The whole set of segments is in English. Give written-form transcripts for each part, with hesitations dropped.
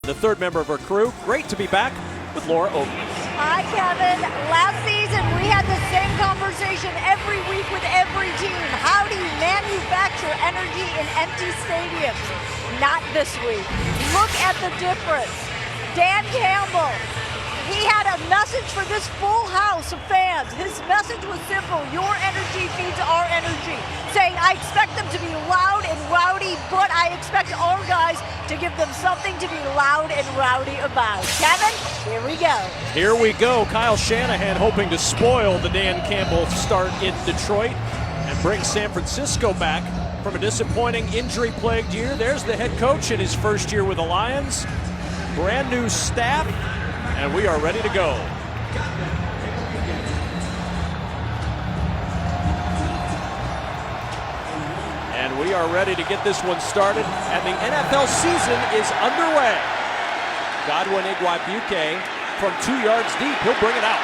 The third member of our crew. Great to be back with Laura Oakley. Hi, Kevin. Last season, we had the same conversation every week with every team. How do you manufacture energy in empty stadiums? Not this week. Look at the difference. Dan Campbell, he had a message for this full house of fans. His message was simple: your energy feeds our energy. Saying, I expect them to be loud and rowdy, but I expect our guys to give them something to be loud and rowdy about. Kevin, here we go. Here we go. Kyle Shanahan hoping to spoil the Dan Campbell start in Detroit and bring San Francisco back from a disappointing injury-plagued year. There's the head coach in his first year with the Lions. Brand new staff, and we are ready to go. And we are ready to get this one started, and the NFL season is underway. Godwin Igwebuike from 2 yards deep, he'll bring it out.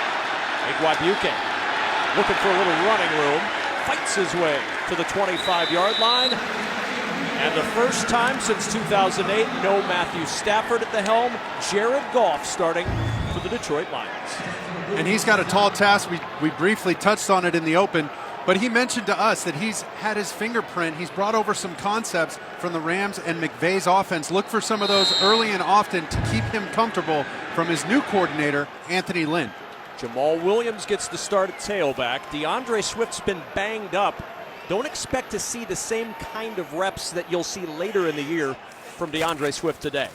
Igwebuike looking for a little running room, fights his way to the 25-yard line. And the first time since 2008, no Matthew Stafford at the helm. Jared Goff starting for the Detroit Lions. And he's got a tall task. We briefly touched on it in the open, but he mentioned to us that he's had his fingerprint. He's brought over some concepts from the Rams and McVay's offense. Look for some of those early and often to keep him comfortable from his new coordinator, Anthony Lynn. Jamal Williams gets the start at tailback. DeAndre Swift's been banged up. Don't expect to see the same kind of reps that you'll see later in the year from DeAndre Swift today.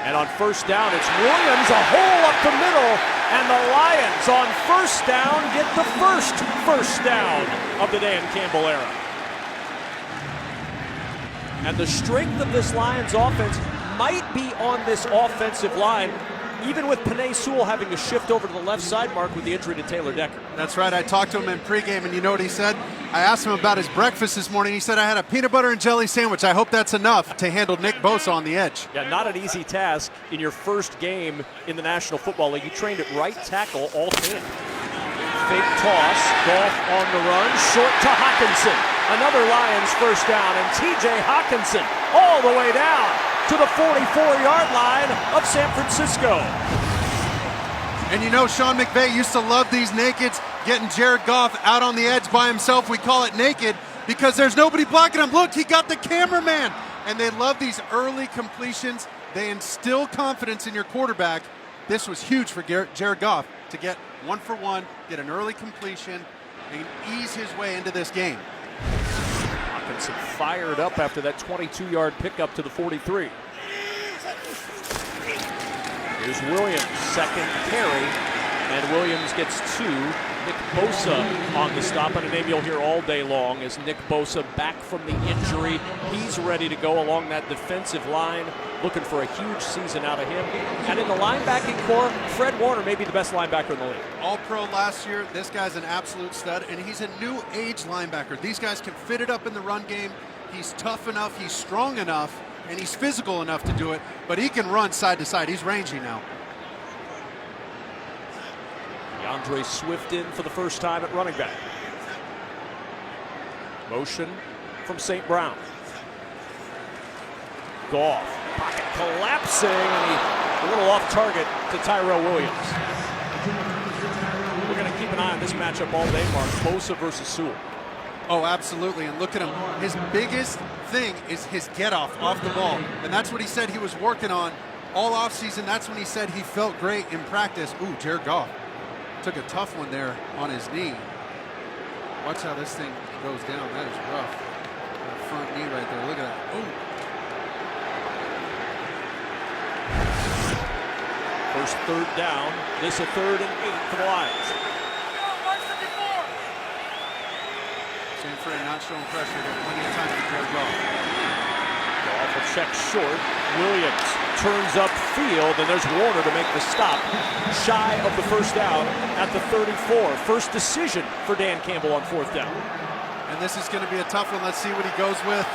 And on first down, it's Williams, a hole up the middle, and the Lions on first down get the first down of the Dan Campbell era. And the strength of this Lions offense might be on this offensive line, even with Penei Sewell having to shift over to the left side, Mark, with the injury to Taylor Decker. That's right. I talked to him in pregame, and you know what he said? I asked him about his breakfast this morning. He said, I had a peanut butter and jelly sandwich. I hope that's enough to handle Nick Bosa on the edge. Yeah, not an easy task in your first game in the National Football League. You trained at right tackle all camp. Fake toss, Goff on the run, short to Hockenson. Another Lions first down, and TJ Hockenson all the way down to the 44-yard line of San Francisco. And you know, Sean McVay used to love these nakeds, getting Jared Goff out on the edge by himself. We call it naked because there's nobody blocking him. Look, he got the cameraman. And they love these early completions. They instill confidence in your quarterback. This was huge for Jared Goff to get 1-for-1, get an early completion, and ease his way into this game. Hockenson fired up after that 22-yard pickup to the 43. Here's Williams, second carry, and Williams gets two. Nick Bosa on the stop, and a name you'll hear all day long is Nick Bosa back from the injury. He's ready to go along that defensive line, looking for a huge season out of him. And in the linebacking core, Fred Warner may be the best linebacker in the league. All-Pro last year. This guy's an absolute stud, and he's a new age linebacker. These guys can fit it up in the run game. He's tough enough, he's strong enough, and he's physical enough to do it, but he can run side to side. He's rangy now. DeAndre Swift in for the first time at running back. Motion from St. Brown. Goff, pocket collapsing, and a little off target to Tyrell Williams. We're going to keep an eye on this matchup all day, Mark. Bosa versus Sewell. Oh, absolutely, and look at him. His biggest thing is his get-off off the ball, and that's what he said he was working on all offseason. That's when he said he felt great in practice. Ooh, Jared Goff took a tough one there on his knee. Watch how this thing goes down. That is rough. That front knee right there. Look at that. Ooh. First third down. This a 3rd and 8 for the Lions. San Fran not showing pressure, but plenty of time for Jared Goff. Goff will check short. Williams turns upfield, and there's Warner to make the stop. Shy of the first down at the 34. First decision for Dan Campbell on 4th down. And this is going to be a tough one. Let's see what he goes with.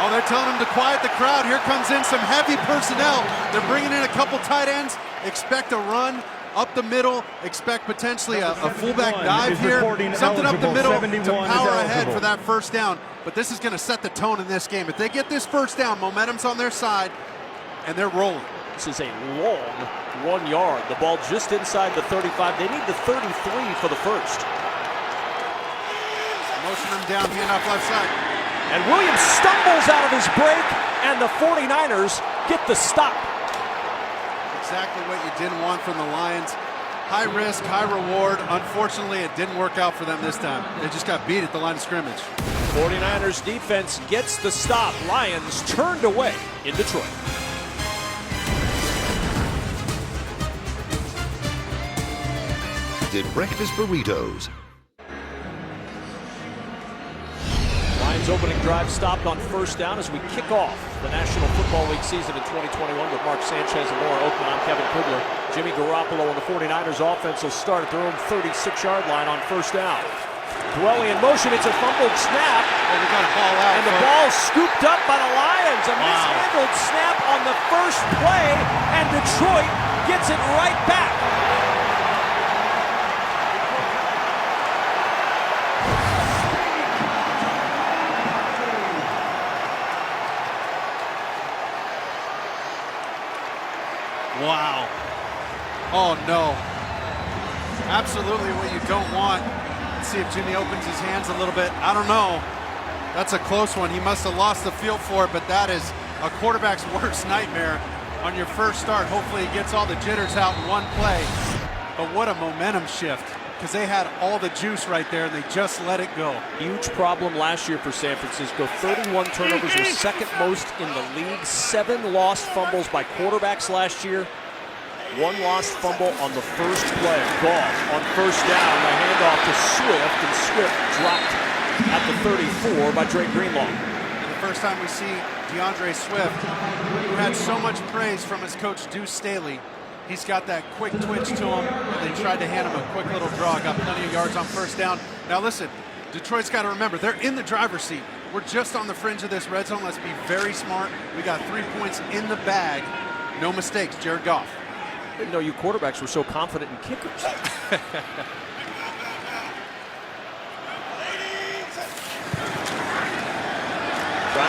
Oh, they're telling him to quiet the crowd. Here comes in some heavy personnel. They're bringing in a couple tight ends. Expect a run. up the middle, expect potentially a fullback dive here, something up the middle to power ahead for that first down. But this is going to set the tone in this game. If they get this first down, momentum's on their side, and they're rolling. This is a long 1 yard. The ball just inside the 35. They need the 33 for the first. Motion them down, handoff left side. And Williams stumbles out of his break, and the 49ers get the stop. Exactly what you didn't want from the Lions. High risk, high reward. Unfortunately, it didn't work out for them this time. They just got beat at the line of scrimmage. 49ers defense gets the stop. Lions turned away in Detroit. Did breakfast burritos. Lions opening drive stopped on first down as we kick off the National Football League season in 2021 with Mark Sanchez and Laura Oakman. I'm Kevin Kugler. Jimmy Garoppolo and the 49ers offense will start at their own 36-yard line on first down. Dwelly in motion, it's a fumbled snap. Oh, we got a ball out. And the ball scooped up by the Lions. A mishandled snap on the first play, and Detroit gets it right back. Wow. Oh, no. Absolutely what you don't want. Let's see if Jimmy opens his hands a little bit. I don't know. That's a close one. He must have lost the feel for it, but that is a quarterback's worst nightmare on your first start. Hopefully he gets all the jitters out in one play. But what a momentum shift, because they had all the juice right there, and they just let it go. Huge problem last year for San Francisco. 31 turnovers were second most in the league. 7 lost fumbles by quarterbacks last year. 1 lost fumble on the first play. Goff on first down. The handoff to Swift, and Swift dropped at the 34 by Dre Greenlaw. And the first time we see DeAndre Swift, who had so much praise from his coach Deuce Staley. He's got that quick twitch to him, and they tried to hand him a quick little draw. Got plenty of yards on first down. Now listen, Detroit's got to remember, they're in the driver's seat. We're just on the fringe of this red zone. Let's be very smart. We got 3 points in the bag. No mistakes, Jared Goff. I didn't know you quarterbacks were so confident in kickers. Trying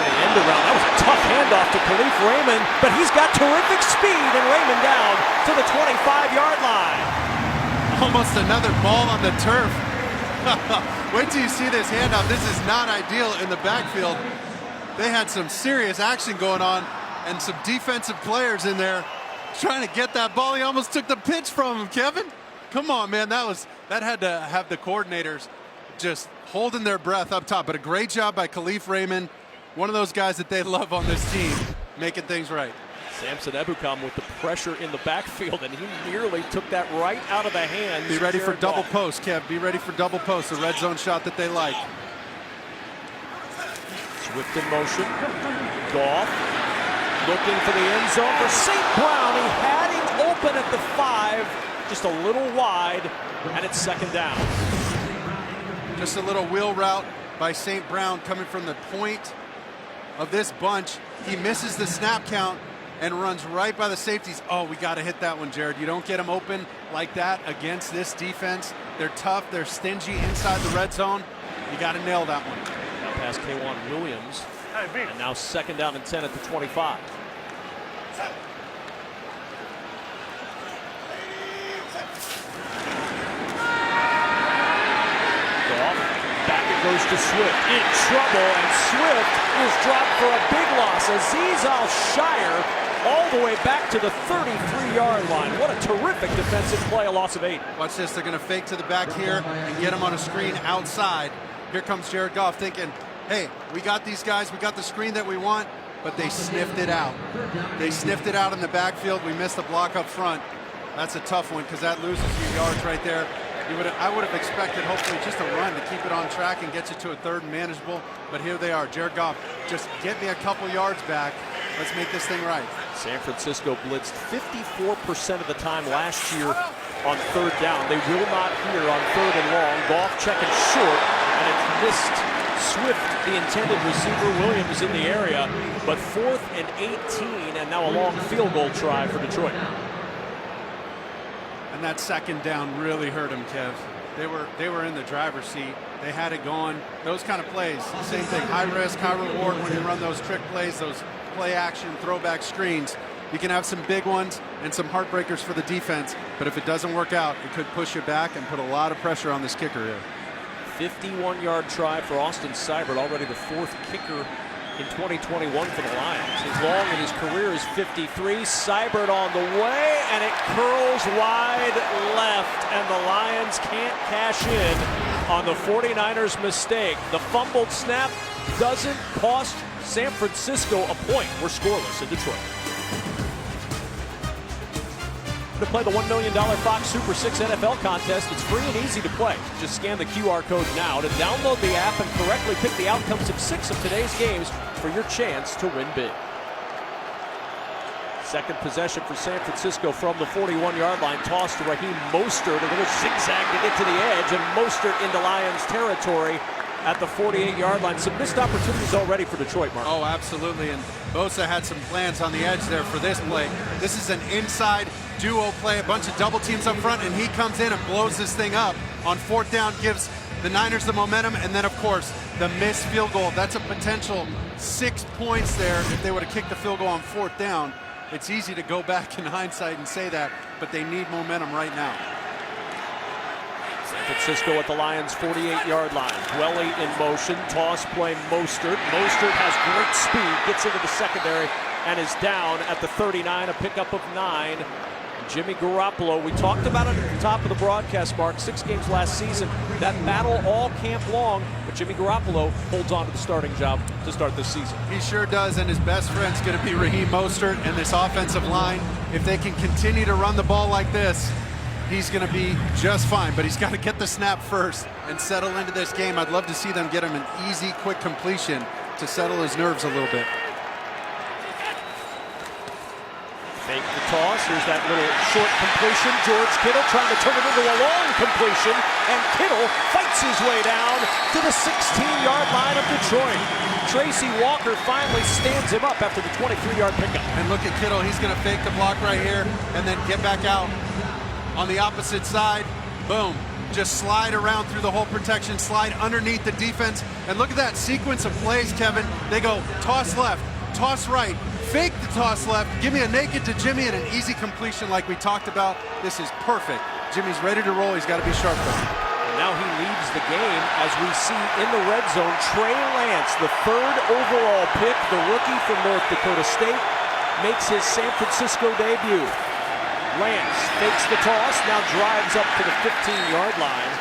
to end around. That was a tough handoff to Khalif Raymond, but he's got terrific speed, and Raymond down to the 25-yard line. Almost another ball on the turf. Wait till you see this handoff. This is not ideal in the backfield. They had some serious action going on and some defensive players in there trying to get that ball. He almost took the pitch from him, Kevin. Come on, man. That had to have the coordinators just holding their breath up top. But a great job by Khalif Raymond. One of those guys that they love on this team, making things right. Samson Ebukam with the pressure in the backfield, and he nearly took that right out of the hands. Be ready for Jared double Goff. post, Kev. Be ready for double post, the red zone shot that they like. Swift in motion. Goff looking for the end zone for St. Brown. He had him open at the 5, just a little wide, and it's second down. Just a little wheel route by St. Brown coming from the point of this bunch. He misses the snap count and runs right by the safeties. Oh, we got to hit that one, Jared. You don't get them open like that against this defense. They're tough. They're stingy inside the red zone. You got to nail that one. Now past K'Wan Williams. And now second down and 10 at the 25. Goes to Swift, in trouble, and Swift is dropped for a big loss. Azeez Al-Shire all the way back to the 33-yard line. What a terrific defensive play, a loss of 8. Watch this, they're gonna fake to the back here and get him on a screen outside. Here comes Jared Goff thinking, hey, we got these guys, we got the screen that we want, but they sniffed it out. They sniffed it out in the backfield. We missed the block up front. That's a tough one because that loses you yards right there. I would have expected hopefully just a run to keep it on track and get you to a 3rd and manageable, but here they are. Jared Goff, just get me a couple yards back. Let's make this thing right. San Francisco blitzed 54% of the time last year on 3rd down. They will not here on 3rd and long. Goff checking short, and it missed Swift, the intended receiver. Williams in the area, but 4th and 18, and now a long field goal try for Detroit. And that second down really hurt him, Kev. They were in the driver's seat. They had it going. Those kind of plays, same thing. High risk, high reward when you run those trick plays, those play action, throwback screens. You can have some big ones and some heartbreakers for the defense, but if it doesn't work out, it could push you back and put a lot of pressure on this kicker here. 51-yard try for Austin Seibert, already the 4th kicker in 2021 for the Lions. His long in his career is 53. Seibert on the way, and it curls wide left, and the Lions can't cash in on the 49ers' mistake. The fumbled snap doesn't cost San Francisco a point. We're scoreless in Detroit. To play the $1 million Fox Super 6 NFL contest, it's free and easy to play. Just scan the QR code now to download the app and correctly pick the outcomes of 6 of today's games for your chance to win big. Second possession for San Francisco from the 41-yard line. Toss to Raheem Mostert. A little zigzag to get to the edge, and Mostert into Lions territory at the 48-yard line. Some missed opportunities already for Detroit, Mark. Oh, absolutely. And Bosa had some plans on the edge there for this play. This is an inside duo play, a bunch of double teams up front, and he comes in and blows this thing up on 4th down, gives the Niners the momentum, and then, of course, the missed field goal. That's a potential 6 points there if they would have kicked the field goal on 4th down. It's easy to go back in hindsight and say that, but they need momentum right now. San Francisco at the Lions' 48-yard line. Dwelly in motion. Toss play Mostert. Mostert has great speed, gets into the secondary, and is down at the 39, a pickup of 9. Jimmy Garoppolo, we talked about it at the top of the broadcast, Mark. 6 games last season. That battle all camp long, but Jimmy Garoppolo holds on to the starting job to start this season. He sure does, and his best friend's going to be Raheem Mostert and this offensive line. If they can continue to run the ball like this, he's going to be just fine, but he's got to get the snap first and settle into this game. I'd love to see them get him an easy, quick completion to settle his nerves a little bit. Fake the toss. Here's that little short completion. George Kittle trying to turn it into a long completion, and Kittle fights his way down to the 16-yard line of Detroit. Tracy Walker finally stands him up after the 23-yard pickup. And look at Kittle. He's going to fake the block right here and then get back out on the opposite side. Boom. Just slide around through the whole protection, slide underneath the defense. And look at that sequence of plays, Kevin. They go toss left, toss right, fake the toss left, give me a naked to Jimmy and an easy completion like we talked about. This is perfect. Jimmy's ready to roll. He's got to be sharp though. And now he leads the game as we see in the red zone Trey Lance, the 3rd overall pick, the rookie from North Dakota State, makes his San Francisco debut. Lance fakes the toss, now drives up to the 15-yard line.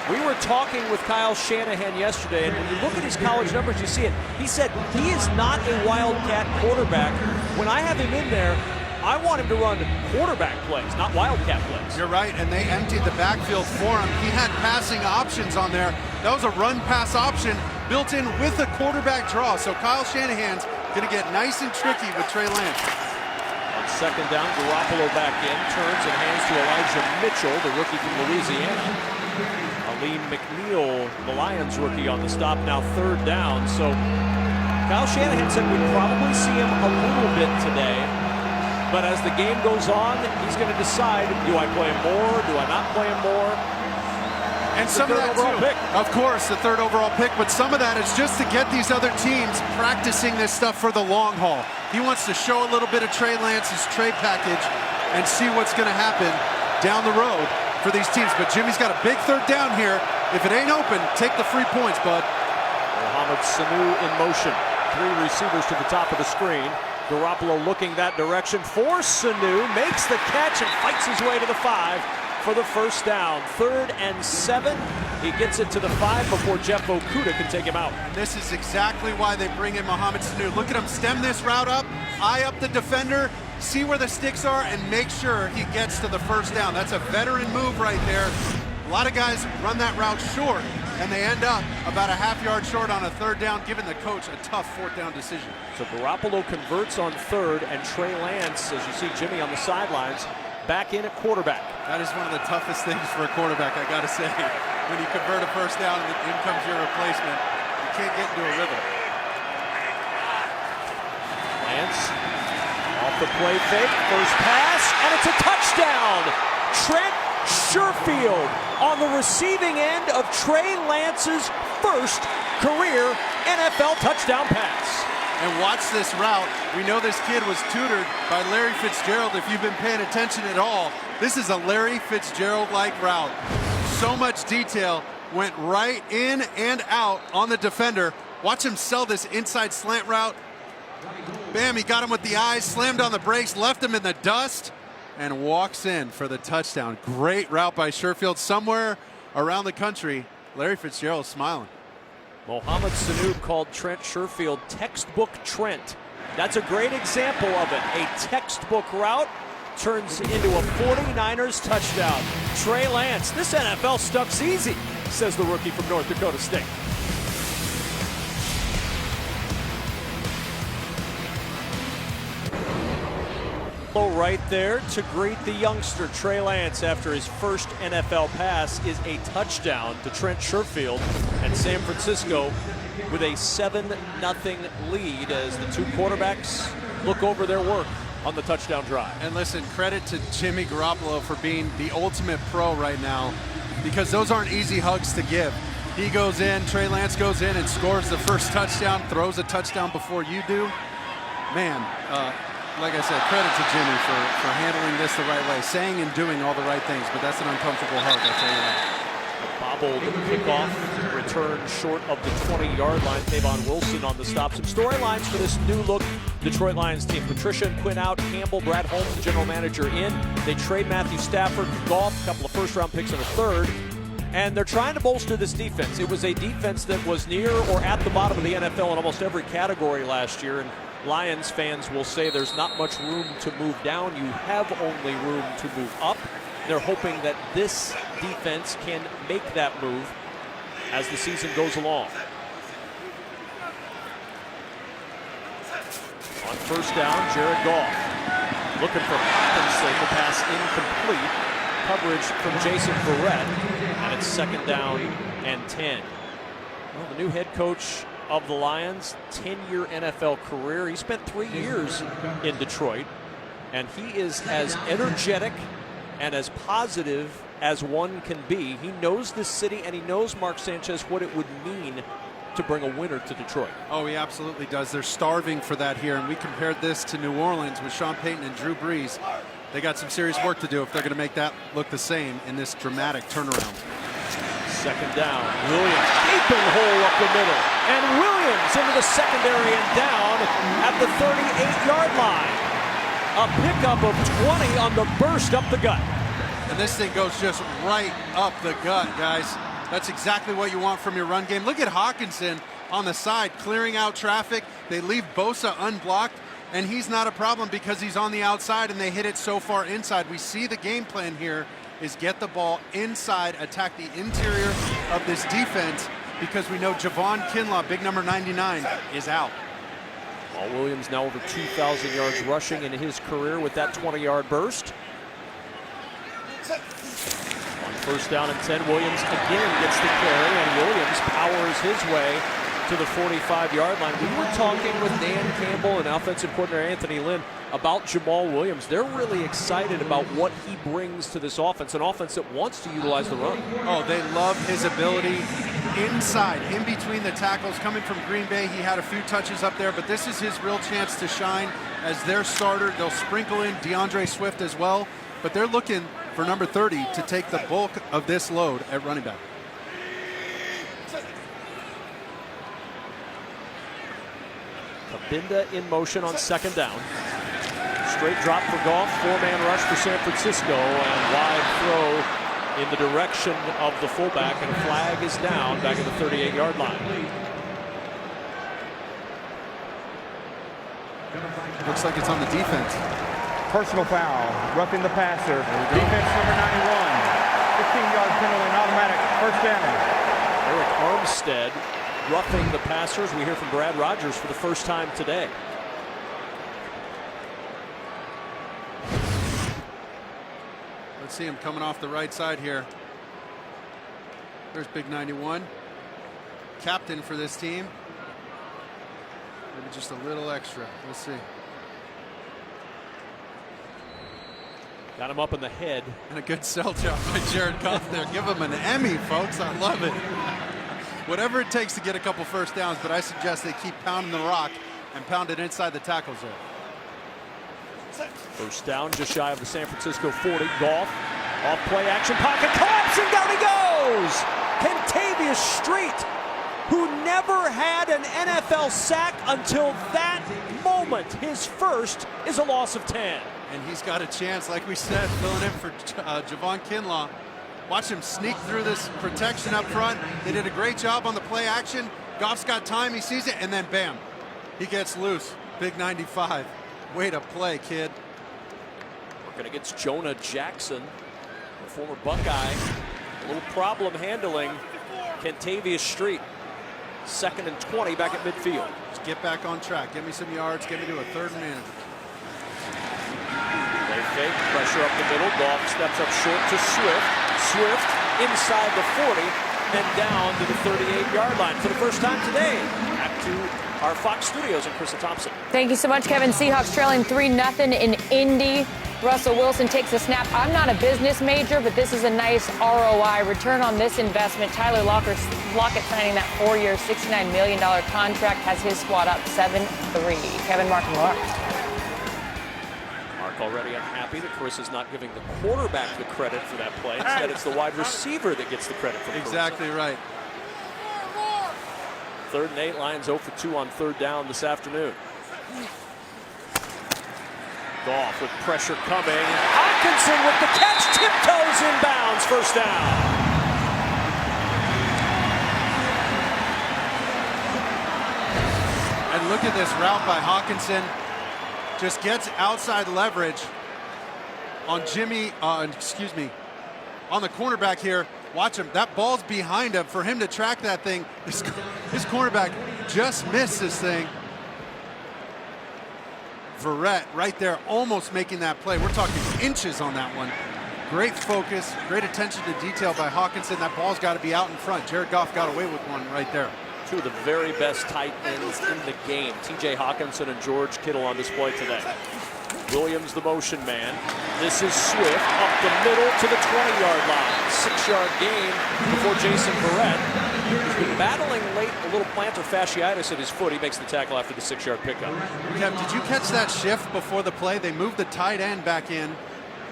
We were talking with Kyle Shanahan yesterday, and when you look at his college numbers, you see it. He said he is not a wildcat quarterback. When I have him in there, I want him to run quarterback plays, not wildcat plays. You're right, and they emptied the backfield for him. He had passing options on there. That was a run-pass option built in with a quarterback draw. So Kyle Shanahan's going to get nice and tricky with Trey Lance. On 2nd down, Garoppolo back in, turns and hands to Elijah Mitchell, the rookie from Louisiana. Alim McNeil, the Lions rookie, on the stop, now 3rd down. So Kyle Shanahan said we'd probably see him a little bit today. But as the game goes on, he's going to decide, do I play him more? Do I not play him more? And some of that too. Pick. Of course, the 3rd overall pick, but some of that is just to get these other teams practicing this stuff for the long haul. He wants to show a little bit of Trey Lance's trade package and see what's going to happen down the road for these teams. But Jimmy's got a big 3rd down here. If it ain't open, take the free points, bud. Mohamed Sanu in motion. 3 receivers to the top of the screen. Garoppolo looking that direction for Sanu, makes the catch and fights his way to the 5 for the 1st down. 3rd and 7. He gets it to the 5 before Jeff Okudah can take him out. This is exactly why they bring in Mohamed Sanu. Look at him stem this route up, eye up the defender, see where the sticks are, and make sure he gets to the 1st down. That's a veteran move right there. A lot of guys run that route short, and they end up about a half-yard short on a 3rd down, giving the coach a tough 4th down decision. So Garoppolo converts on 3rd, and Trey Lance, as you see Jimmy on the sidelines, back in at quarterback. That is one of the toughest things for a quarterback, I gotta say. When you convert a 1st down and in comes your replacement, you can't get into a rhythm. Lance off the play fake, first pass, and it's a touchdown. Trent Sherfield on the receiving end of Trey Lance's first career NFL touchdown pass. And watch this route. We know this kid was tutored by Larry Fitzgerald. If you've been paying attention at all, this is a Larry Fitzgerald-like route. So much detail, went right in and out on the defender. Watch him sell this inside slant route. Bam, he got him with the eyes, slammed on the brakes, left him in the dust, and walks in for the touchdown. Great route by Sherfield. Somewhere around the country, Larry Fitzgerald smiling. Mohamed Sanu called Trent Sherfield textbook Trent. That's a great example of it. A textbook route turns into a 49ers touchdown. Trey Lance, this NFL stuff's easy, says the rookie from North Dakota State. Right there to greet the youngster Trey Lance after his first NFL pass is a touchdown to Trent Sherfield, and San Francisco with a 7-0 lead as the two quarterbacks look over their work on the touchdown drive. And listen, credit to Jimmy Garoppolo for being the ultimate pro right now, because those aren't easy hugs to give. He goes in, Trey Lance goes in and scores the first touchdown, throws a touchdown before you do. Man, like I said, credit to Jimmy for handling this the right way, saying and doing all the right things, but that's an uncomfortable hug, I'll tell you that. Bobbled kickoff, return short of the 20-yard line. Tavon Wilson on the stop. Some storylines for this new-look Detroit Lions team. Patricia and Quinn out, Campbell, Brad Holmes, the general manager, in. They trade Matthew Stafford, Goff, a couple of first-round picks and a third. And they're trying to bolster this defense. It was a defense that was near or at the bottom of the NFL in almost every category last year. And Lions fans will say there's not much room to move down. You have only room to move up. They're hoping that this defense can make that move as the season goes along. On first down, Jared Goff looking for Hopkinson. The pass incomplete. Coverage from Jason Verrett, and it's second down and 10. Well, the new head coach of the Lions, 10-year NFL career. He spent 3 years in Detroit, and he is as energetic and as positive as one can be. He knows this city, and he knows, Mark Sanchez, what it would mean to bring a winner to Detroit. Oh, he absolutely does. They're starving for that here, and we compared this to New Orleans with Sean Payton and Drew Brees. They got some serious work to do if they're going to make that look the same in this dramatic turnaround. Second down, Williams, gaping hole up the middle, and Williams into the secondary and down at the 38-yard line. A pickup of 20 on the burst up the gut. And this thing goes just right up the gut, guys. That's exactly what you want from your run game. Look at Hawkinson on the side, clearing out traffic. They leave Bosa unblocked, and he's not a problem because he's on the outside and they hit it so far inside. We see the game plan here is get the ball inside, attack the interior of this defense, because we know Javon Kinlaw, big number 99, is out. Paul Williams now over 2,000 yards rushing in his career with that 20-yard burst. On first down and 10, Williams again gets the carry, and Williams powers his way to the 45-yard line. We were talking with Dan Campbell and offensive coordinator Anthony Lynn about Jamal Williams. They're really excited about what he brings to this offense, an offense that wants to utilize the run. Oh, they love his ability inside, in between the tackles. Coming from Green Bay, he had a few touches up there, but this is his real chance to shine as their starter. They'll sprinkle in DeAndre Swift as well, but they're looking for number 30 to take the bulk of this load at running back. Kabinda in motion on second down. Straight drop for Goff, four-man rush for San Francisco, and wide throw in the direction of the fullback, and a flag is down back at the 38-yard line. Looks like it's on the defense. Personal foul, roughing the passer. Defense number 91. 15-yard penalty and automatic first down. Eric Armstead roughing the passers. We hear from Brad Rogers for the first time today. Let's see him coming off the right side here. There's big 91. Captain for this team. Maybe just a little extra. We'll see. Got him up in the head. And a good sell job by Jared Goff there. Give him an Emmy, folks. I love it. Whatever it takes to get a couple first downs, but I suggest they keep pounding the rock and pound it inside the tackle zone. First down, just shy of the San Francisco 40. Goff, off play action pocket, collapsing, down he goes! Kentavious Street, who never had an NFL sack until that moment. His first is a loss of 10. And he's got a chance, like we said, filling in for Javon Kinlaw. Watch him sneak through this protection up front. They did a great job on the play action. Goff's got time, he sees it, and then bam, he gets loose. Big 95. Way to play, kid. Working against Jonah Jackson, a former Buckeye. A little problem handling Kentavious Street. 2nd and 20 back at midfield. Just get back on track. Get me some yards. Get me to a 3rd and manager. Play fake, pressure up the middle. Goff steps up short to Swift. Swift inside the 40 and down to the 38-yard line for the first time today. Back to our Fox studios and Krista Thompson. Thank you so much, Kevin. Seahawks trailing 3-0 in Indy. Russell Wilson takes a snap. I'm not a business major, but this is a nice ROI. Return on this investment. Tyler Lockett signing that 4-year, $69 million contract has his squad up 7-3. Kevin, Mark, and Mark. Mark already unhappy that Chris is not giving the quarterback the credit for that play. Instead, it's the wide receiver that gets the credit for the Exactly right. 3rd and 8, Lions 0 for 2 on 3rd down this afternoon. Goff with pressure coming. Hawkinson with the catch, tiptoes inbounds, first down. And look at this route by Hawkinson. Just gets outside leverage on on the cornerback here. Watch him. That ball's behind him. For him to track that thing, his cornerback just missed this thing. Verrett right there almost making that play. We're talking inches on that one. Great focus, great attention to detail by Hawkinson. That ball's got to be out in front. Jared Goff got away with one right there. Two of the very best tight ends in the game. TJ Hawkinson and George Kittle on display today. Williams the motion man. This is Swift up the middle to the 20-yard line. 6-yard gain before Jason Verrett. He's been battling late a little plantar fasciitis at his foot. He makes the tackle after the 6-yard pickup. Kev, did you catch that shift before the play? They moved the tight end back in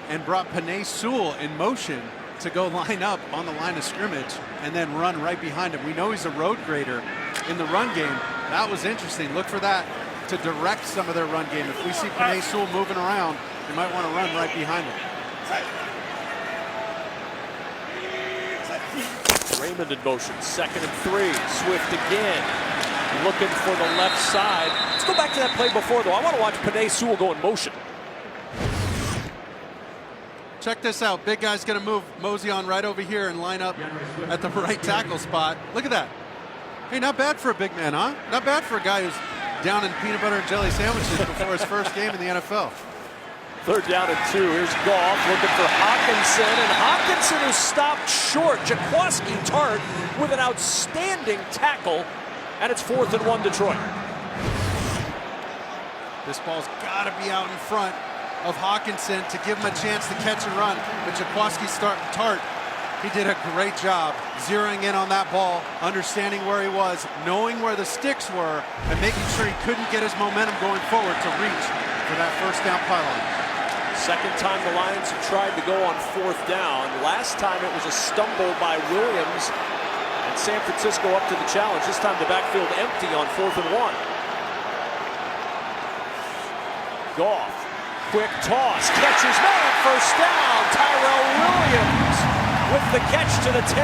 and brought Penei Sewell in motion to go line up on the line of scrimmage and then run right behind him. We know he's a road grader in the run game. That was interesting. Look for that to direct some of their run game. If we see Penei Sewell moving around, you might want to run right behind him. Raymond in motion, 2nd and 3. Swift again, looking for the left side. Let's go back to that play before, though. I want to watch Penei Sewell go in motion. Check this out. Big guy's going to move mosey on right over here and line up at the right tackle spot. Look at that. Hey, not bad for a big man, huh? Not bad for a guy who's down in peanut butter and jelly sandwiches before his first game in the NFL. 3rd down and 2. Here's Goff looking for Hawkinson, and Hawkinson is stopped short. Jaquaski Tart with an outstanding tackle, and it's 4th and 1 Detroit. This ball's got to be out in front of Hawkinson to give him a chance to catch and run. But Jaquaski Tart, he did a great job zeroing in on that ball, understanding where he was, knowing where the sticks were, and making sure he couldn't get his momentum going forward to reach for that first down pylon. Second time the Lions have tried to go on 4th down. Last time it was a stumble by Williams, and San Francisco up to the challenge. This time the backfield empty on 4th and 1. Goff, quick toss, catches man, first down. Tyrell Williams with the catch to the 10.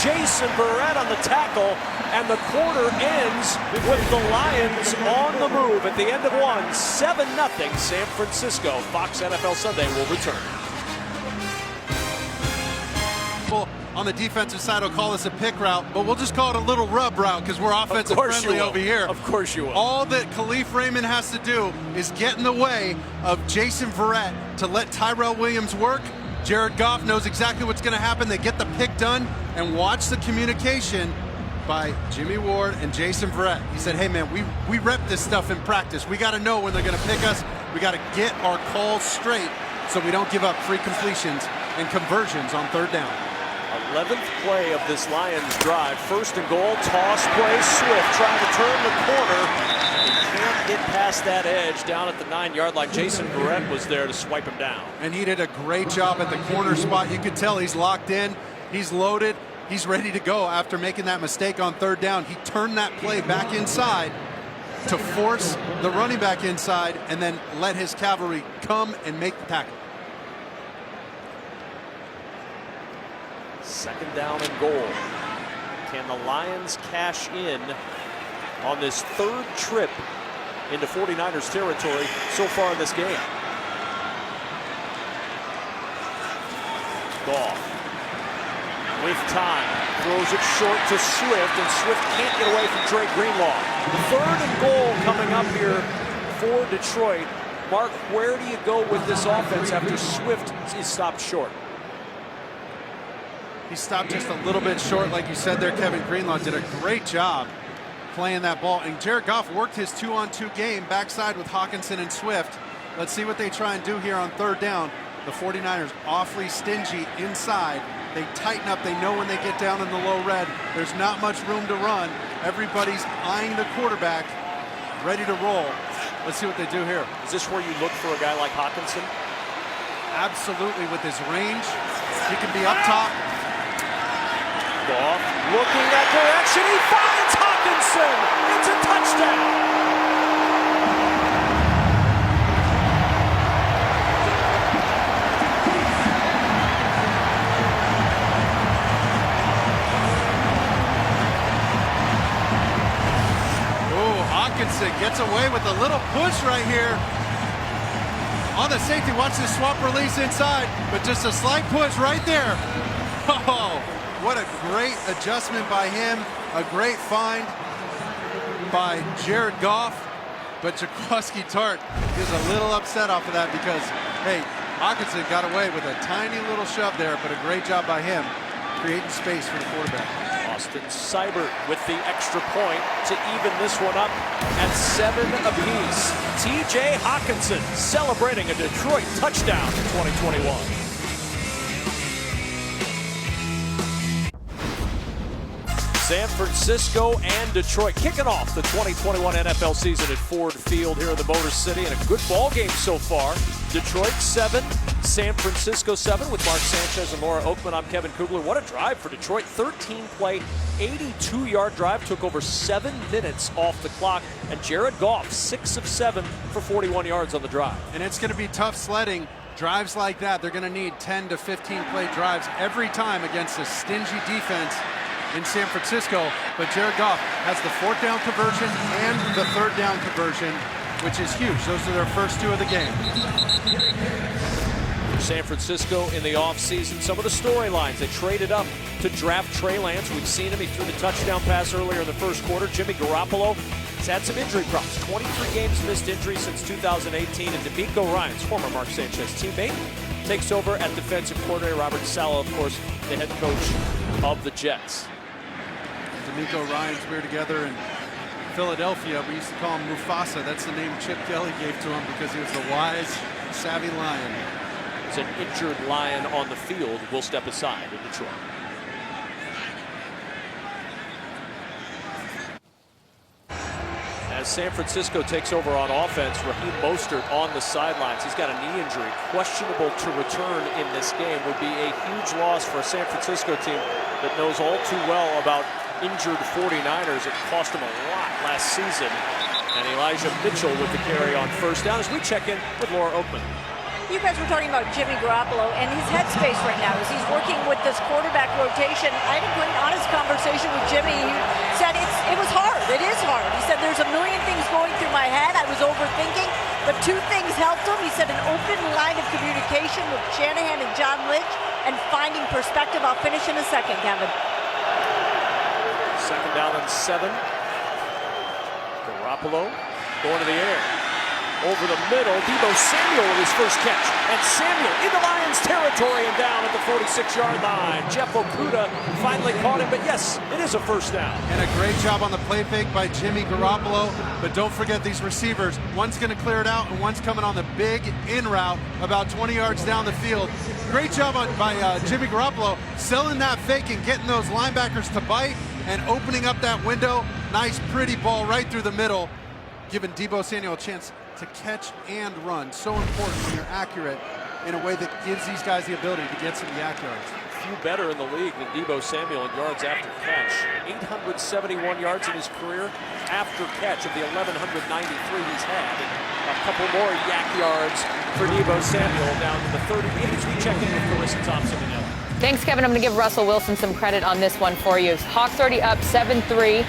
Jason Verrett on the tackle, and the quarter ends with the Lions on the move at the end of 1, 7-0 San Francisco. Fox NFL Sunday will return. On the defensive side will call this a pick route, but we'll just call it a little rub route because we're offensive friendly over here. Of course you will. All that Khalif Raymond has to do is get in the way of Jason Verrett to let Tyrell Williams work. Jared Goff knows exactly what's going to happen. They get the pick done, and watch the communication by Jimmy Ward and Jason Verrett. He said, hey man, we rep this stuff in practice. We got to know when they're going to pick us. We got to get our calls straight so we don't give up free completions and conversions on third down. 11th play of this Lions drive. First and goal, toss play, Swift trying to turn the corner. He can't get past that edge down at the 9-yard line. Jason Garrett was there to swipe him down. And he did a great job at the corner spot. You could tell he's locked in, he's loaded, he's ready to go after making that mistake on third down. He turned that play back inside to force the running back inside and then let his cavalry come and make the tackle. Second down and goal. Can the Lions cash in on this third trip into 49ers territory so far in this game? Goff with time throws it short to Swift, and Swift can't get away from Dre Greenlaw. The third and goal coming up here for Detroit. Mark, where do you go with this offense after Swift is stopped short? He stopped just a little bit short, like you said there. Kevin Greenlaw did a great job playing that ball, and Jared Goff worked his 2-on-2 game backside with Hawkinson and Swift. Let's see what they try and do here on third down. The 49ers awfully stingy inside. They tighten up. They know when they get down in the low red, there's not much room to run. Everybody's eyeing the quarterback, ready to roll. Let's see what they do here. Is this where you look for a guy like Hawkinson? Absolutely, with his range. He can be up top. Goff looking that direction. He finds Hawkinson. It's a touchdown. Oh, Hawkinson gets away with a little push right here on the safety. Watch this swap release inside, but just a slight push right there. Oh, what a great adjustment by him. A great find by Jared Goff. But Jaquaski Tart is a little upset off of that because, hey, Hawkinson got away with a tiny little shove there, but a great job by him creating space for the quarterback. Austin Seibert with the extra point to even this one up at 7 apiece. TJ Hawkinson celebrating a Detroit touchdown in 2021. San Francisco and Detroit kicking off the 2021 NFL season at Ford Field here in the Motor City, and a good ball game so far. Detroit 7, San Francisco 7 with Mark Sanchez and Laura Oakman. I'm Kevin Kugler. What a drive for Detroit. 13-play, 82-yard drive. Took over 7 minutes off the clock. And Jared Goff, 6 of 7 for 41 yards on the drive. And it's going to be tough sledding. Drives like that, they're going to need 10 to 15-play drives every time against a stingy defense in San Francisco. But Jared Goff has the 4th down conversion and the 3rd down conversion, which is huge. Those are their first 2 of the game. For San Francisco in the offseason, some of the storylines. They traded up to draft Trey Lance. We've seen him. He threw the touchdown pass earlier in the first quarter. Jimmy Garoppolo has had some injury problems. 23 games missed injury since 2018. And D'Amico Ryans, former Mark Sanchez teammate, takes over at defensive coordinator. Robert Saleh, of course, the head coach of the Jets. D'Amico Ryans, we were together in Philadelphia. We used to call him Mufasa. That's the name Chip Kelly gave to him because he was the wise, savvy lion. It's an injured Lion on the field. Will step aside in Detroit. As San Francisco takes over on offense, Raheem Mostert on the sidelines. He's got a knee injury, questionable to return in this game. Would be a huge loss for a San Francisco team that knows all too well about injured 49ers. It cost him a lot last season. And Elijah Mitchell with the carry on first down as we check in with Laura Oakman. You guys were talking about Jimmy Garoppolo and his headspace right now as he's working with this quarterback rotation. I had a great honest conversation with Jimmy. He said it was hard. It is hard. He said there's a million things going through my head. I was overthinking, but 2 things helped him. He said an open line of communication with Shanahan and John Lynch and finding perspective. I'll finish in a second, Kevin. Second down and 7. Garoppolo going to the air. over the middle. Deebo Samuel with his first catch. And Samuel into Lions territory and down at the 46-yard line. Jeff Okudah finally caught him, but yes, it is a first down. And a great job on the play fake by Jimmy Garoppolo. But don't forget these receivers. One's going to clear it out, and one's coming on the big in route about 20 yards down the field. Great job by Jimmy Garoppolo selling that fake and getting those linebackers to bite and opening up that window. Nice, pretty ball right through the middle, giving Deebo Samuel a chance to catch and run. So important when you're accurate in a way that gives these guys the ability to get some yak yards. Few better in the league than Deebo Samuel in yards after catch. 871 yards in his career after catch of the 1,193 he's had. And a couple more yak yards for Deebo Samuel down to the 38 as we check in with Carissa Thompson and Ellen. Thanks, Kevin. I'm going to give Russell Wilson some credit on this one for you. Hawks already up 7-3.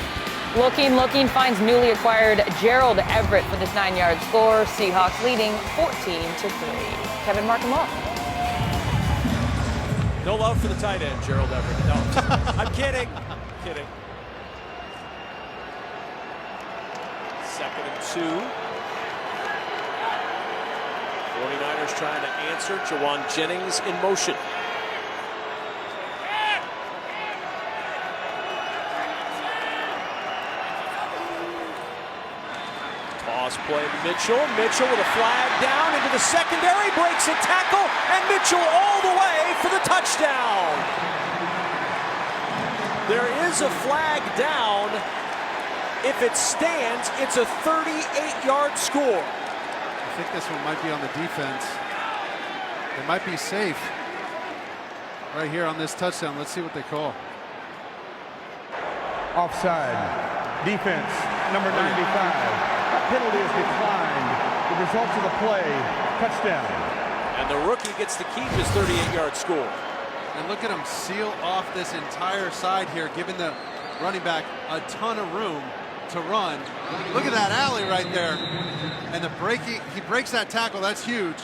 Looking, finds newly acquired Gerald Everett for this 9-yard score. Seahawks leading 14-3. Kevin, mark him off. No love for the tight end, Gerald Everett. No, I'm kidding. Kidding. 2nd and 2. 49ers trying to answer. Jawan Jennings in motion. Toss play Mitchell. Mitchell with a flag down into the secondary. Breaks a tackle. And Mitchell all the way for the touchdown. There is a flag down. If it stands, it's a 38-yard score. I think this one might be on the defense. It might be safe right here on this touchdown. Let's see what they call. Offside. Defense, number 95. Penalty is declined. The results of the play, touchdown. And the rookie gets to keep his 38-yard score. And look at him seal off this entire side here, giving the running back a ton of room to run. Look at that alley right there. And the breaking, he breaks that tackle. That's huge.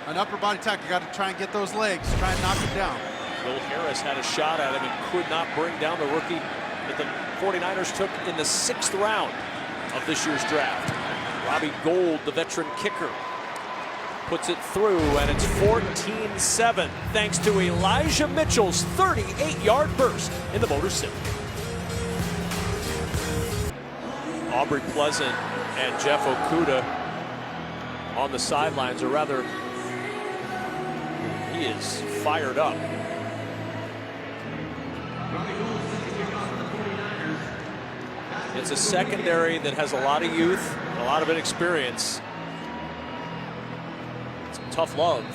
An upper body tackle. You got to try and get those legs, try and knock him down. Will Harris had a shot at him and could not bring down the rookie that the 49ers took in the 6th round of this year's draft. Robbie Gould, the veteran kicker, puts it through, and it's 14-7 thanks to Elijah Mitchell's 38-yard burst in the Motor City. Aubrey Pleasant and Jeff Okudah on the sidelines, or rather, he is fired up. It's a secondary that has a lot of youth, a lot of inexperience. Some tough love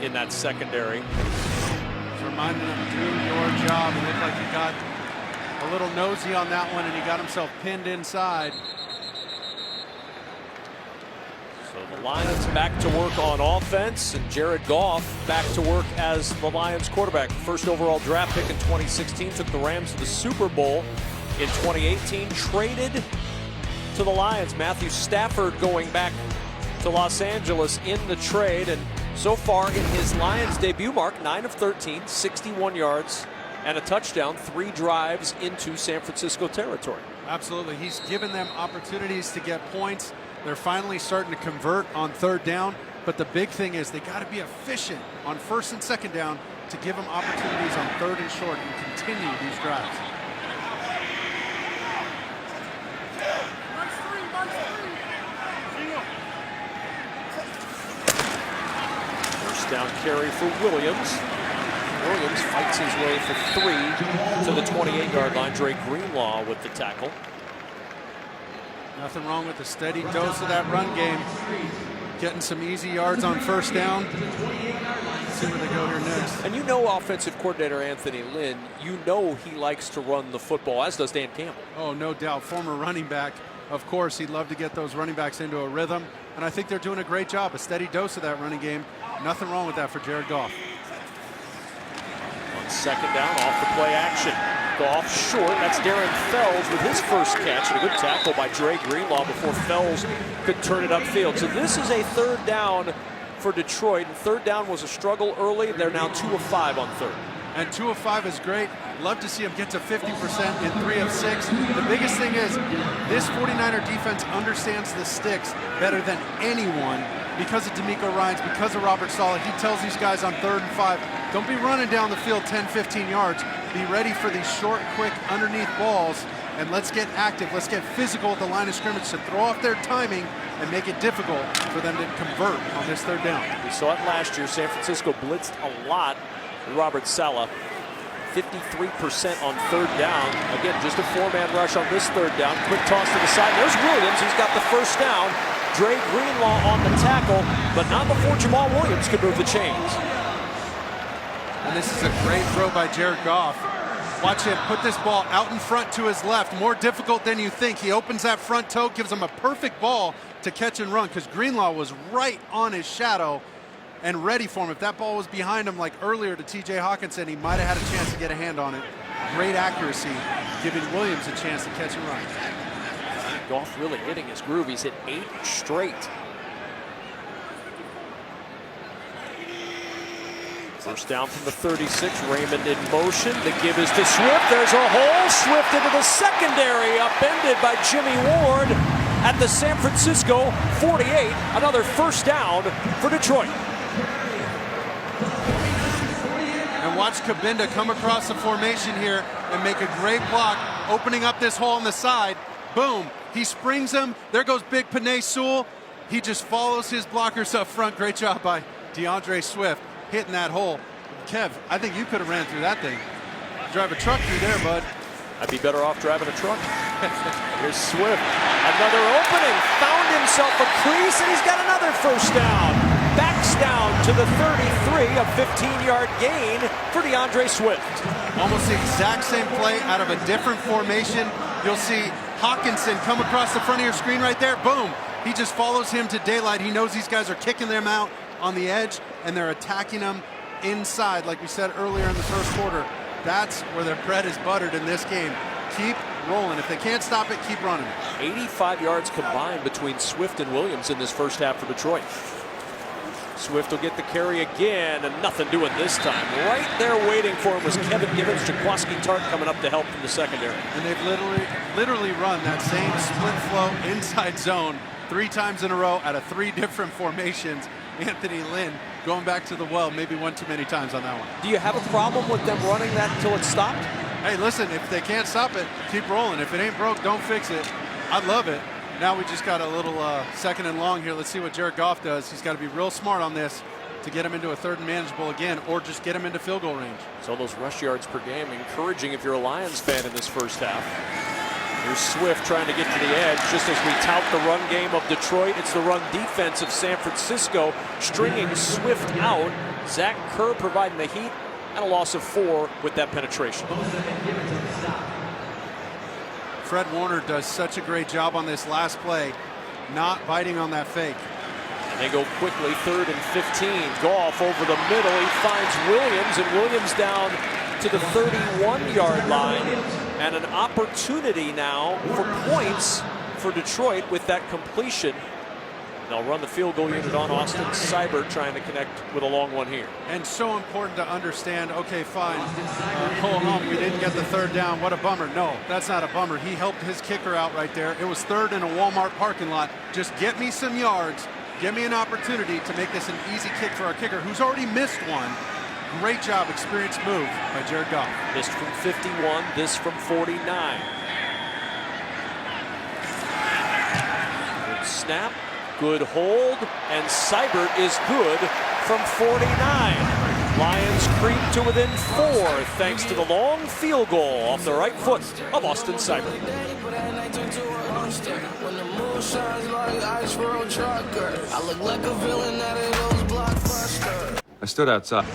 in that secondary. It's reminding him, do your job. It looked like he got a little nosy on that one, and he got himself pinned inside. So the Lions back to work on offense, and Jared Goff back to work as the Lions quarterback. First overall draft pick in 2016, took the Rams to the Super Bowl in 2018, traded to the Lions. Matthew Stafford going back to Los Angeles in the trade, and so far in his Lions debut, Mark, 9 of 13, 61 yards and a touchdown, 3 drives into San Francisco territory. Absolutely. He's given them opportunities to get points. They're finally starting to convert on 3rd down, but the big thing is they got to be efficient on 1st and 2nd down to give them opportunities on 3rd and short and continue these drives. Down carry for Williams. Williams fights his way for 3 to the 28-yard line. Dre Greenlaw with the tackle. Nothing wrong with a steady dose of that run game. Getting some easy yards on 1st down. Let's see where they go here next. And you know offensive coordinator Anthony Lynn, you know he likes to run the football, as does Dan Campbell. Oh, no doubt. Former running back. Of course, he'd love to get those running backs into a rhythm. And I think they're doing a great job. A steady dose of that running game. Nothing wrong with that for Jared Goff. On 2nd down, off the play action. Goff short. That's Darren Fells with his first catch. And a good tackle by Dre Greenlaw before Fells could turn it upfield. So this is a 3rd down for Detroit. And 3rd down was a struggle early. They're now 2 of 5 on 3rd. And 2 of 5 is great. Love to see him get to 50% in 3 of 6. The biggest thing is this 49er defense understands the sticks better than anyone because of D'Amico Ryans, because of Robert Saleh. He tells these guys on 3rd and 5, don't be running down the field 10, 15 yards. Be ready for these short, quick, underneath balls, and let's get active. Let's get physical at the line of scrimmage to throw off their timing and make it difficult for them to convert on this 3rd down. We saw it last year. San Francisco blitzed a lot with Robert Saleh. 53% on 3rd down. Again, just a 4-man rush on this 3rd down. Quick toss to the side. There's Williams. He's got the 1st down. Dre Greenlaw on the tackle, but not before Jamal Williams could move the chains. And this is a great throw by Jared Goff. Watch him put this ball out in front to his left. More difficult than you think. He opens that front toe, gives him a perfect ball to catch and run because Greenlaw was right on his shadow and ready for him. If that ball was behind him like earlier to TJ Hawkinson, he might have had a chance to get a hand on it. Great accuracy, giving Williams a chance to catch and run. Goff really hitting his groove. He's hit 8 straight. First down from the 36. Raymond in motion. The give is to Swift. There's a hole. Swift into the secondary. Upended by Jimmy Ward at the San Francisco 48. Another 1st down for Detroit. And watch Kabinda come across the formation here and make a great block, opening up this hole on the side. Boom. He springs him. There goes Big Penei Sewell. He just follows his blockers up front. Great job by DeAndre Swift hitting that hole. Kev, I think you could have ran through that thing. Drive a truck through there, bud. I'd be better off driving a truck. Here's Swift. Another opening. Found himself a crease, and he's got another 1st down. Backs down to the 33, a 15-yard gain for DeAndre Swift. Almost the exact same play out of a different formation. You'll see Hawkinson come across the front of your screen right there. Boom. He just follows him to daylight. He knows these guys are kicking them out on the edge, and they're attacking them inside, like we said earlier in the 1st quarter. That's where their bread is buttered in this game. Keep rolling. If they can't stop it, keep running. 85 yards combined between Swift and Williams in this 1st half for Detroit. Swift will get the carry again, and nothing doing this time. Right there waiting for him was Kevin Gibbons. Jaquaski Tart coming up to help from the secondary. And they've literally run that same split flow inside zone 3 times in a row out of 3 different formations. Anthony Lynn going back to the well, maybe one too many times on that one. Do you have a problem with them running that until it's stopped? Hey, listen, if they can't stop it, keep rolling. If it ain't broke, don't fix it. I love it. Now we just got a little 2nd and long here. Let's see what Jared Goff does. He's got to be real smart on this to get him into a 3rd and manageable again, or just get him into field goal range. So those rush yards per game, encouraging if you're a Lions fan in this 1st half. Here's Swift trying to get to the edge. Just as we tout the run game of Detroit, it's the run defense of San Francisco stringing Swift out. Zach Kerr providing the heat, and a loss of 4 with that penetration. Fred Warner does such a great job on this last play, not biting on that fake. And they go quickly, 3rd and 15. Goff over the middle. He finds Williams, and Williams down to the 31-yard line. And an opportunity now for points for Detroit with that completion. They'll run the field goal unit on Austin Seibert, trying to connect with a long one here. And so important to understand, okay, fine, we didn't get the 3rd down. What a bummer. No, that's not a bummer. He helped his kicker out right there. It was 3rd in a Walmart parking lot. Just get me some yards. Give me an opportunity to make this an easy kick for our kicker, who's already missed one. Great job, experienced move by Jared Goff. Missed from 51, this from 49. Good snap, good hold, and Seibert is good from 49. Lions creep to within 4 thanks to the long field goal off the right foot of Austin Seibert. I stood outside.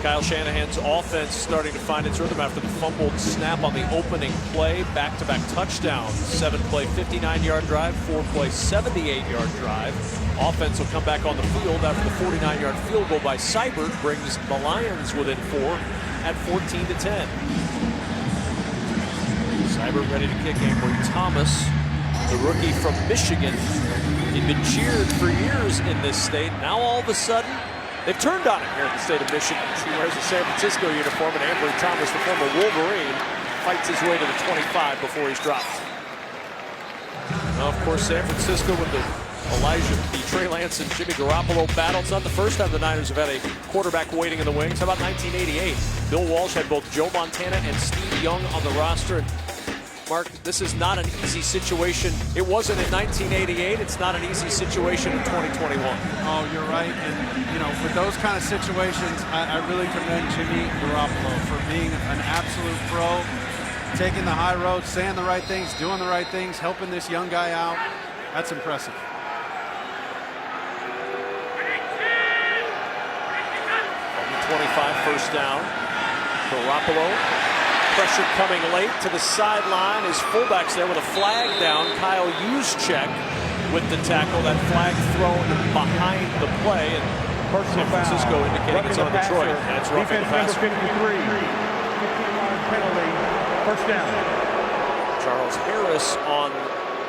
Kyle Shanahan's offense starting to find its rhythm after the fumbled snap on the opening play. Back-to-back touchdowns. 7-play, 59-yard drive. 4-play, 78-yard drive. Offense will come back on the field after the 49-yard field goal by Seibert brings the Lions within 4 at 14-10. Seibert ready to kick. Ambry Thomas, the rookie from Michigan. He'd been cheered for years in this state. Now all of a sudden, They've turned on him here in the state of Michigan. He wears a San Francisco uniform, and Ambry Thomas, the former Wolverine, fights his way to the 25 before he's dropped. Now, of course, San Francisco with the Trey Lance and Jimmy Garoppolo battle. It's not the first time the Niners have had a quarterback waiting in the wings. How about 1988? Bill Walsh had both Joe Montana and Steve Young on the roster. And Mark, this is not an easy situation. It wasn't in 1988. It's not an easy situation in 2021. Oh, you're right. And, you know, for those kind of situations, I really commend Jimmy Garoppolo for being an absolute pro, taking the high road, saying the right things, doing the right things, helping this young guy out. That's impressive. 25, first down. Garoppolo, pressure coming late to the sideline. His fullback's there with a flag down. Kyle Juszczyk with the tackle. That flag thrown behind the play. And San Francisco indicating it's on Detroit. And it's roughing the passer. 53, 15-yard penalty, first down. Charles Harris on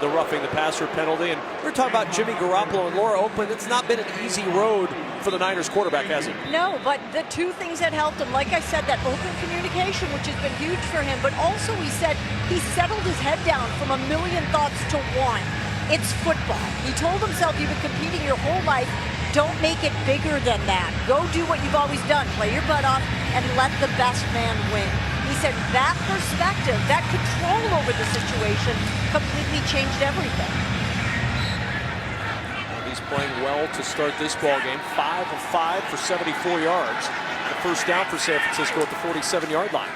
the roughing the passer penalty. And we're talking about Jimmy Garoppolo and Laura Oakland. It's not been an easy road for the Niners quarterback, has it? No, but the two things that helped him, like I said, that open communication, which has been huge for him, but also he said he settled his head down from a million thoughts to one. It's football. He told himself, you've been competing your whole life. Don't make it bigger than that. Go do what you've always done. Play your butt off and let the best man win. He said that perspective, that control over the situation completely changed everything. He's playing well to start this ball game. 5 of 5 for 74 yards. The first down for San Francisco at the 47-yard line.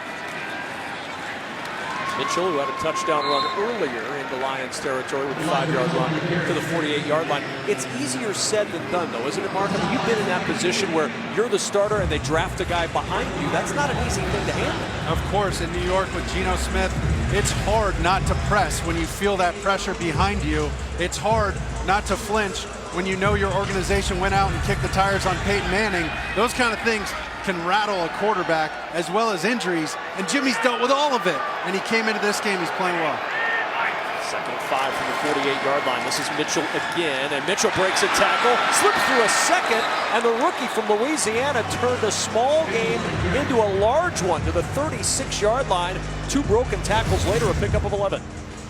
Mitchell, who had a touchdown run earlier into Lions territory with a 5-yard run to the 48-yard line. It's easier said than done, though, isn't it, Mark? I mean, you've been in that position where you're the starter and they draft a guy behind you. That's not an easy thing to handle. Of course, in New York with Geno Smith, it's hard not to press when you feel that pressure behind you. It's hard not to flinch when you know your organization went out and kicked the tires on Peyton Manning. Those kind of things can rattle a quarterback, as well as injuries, and Jimmy's dealt with all of it, and he came into this game, he's playing well. 2nd and 5 from the 48-yard line. This is Mitchell again, and Mitchell breaks a tackle, slips through a second, and the rookie from Louisiana turned a small game into a large one to the 36-yard line. 2 broken tackles later, a pickup of 11.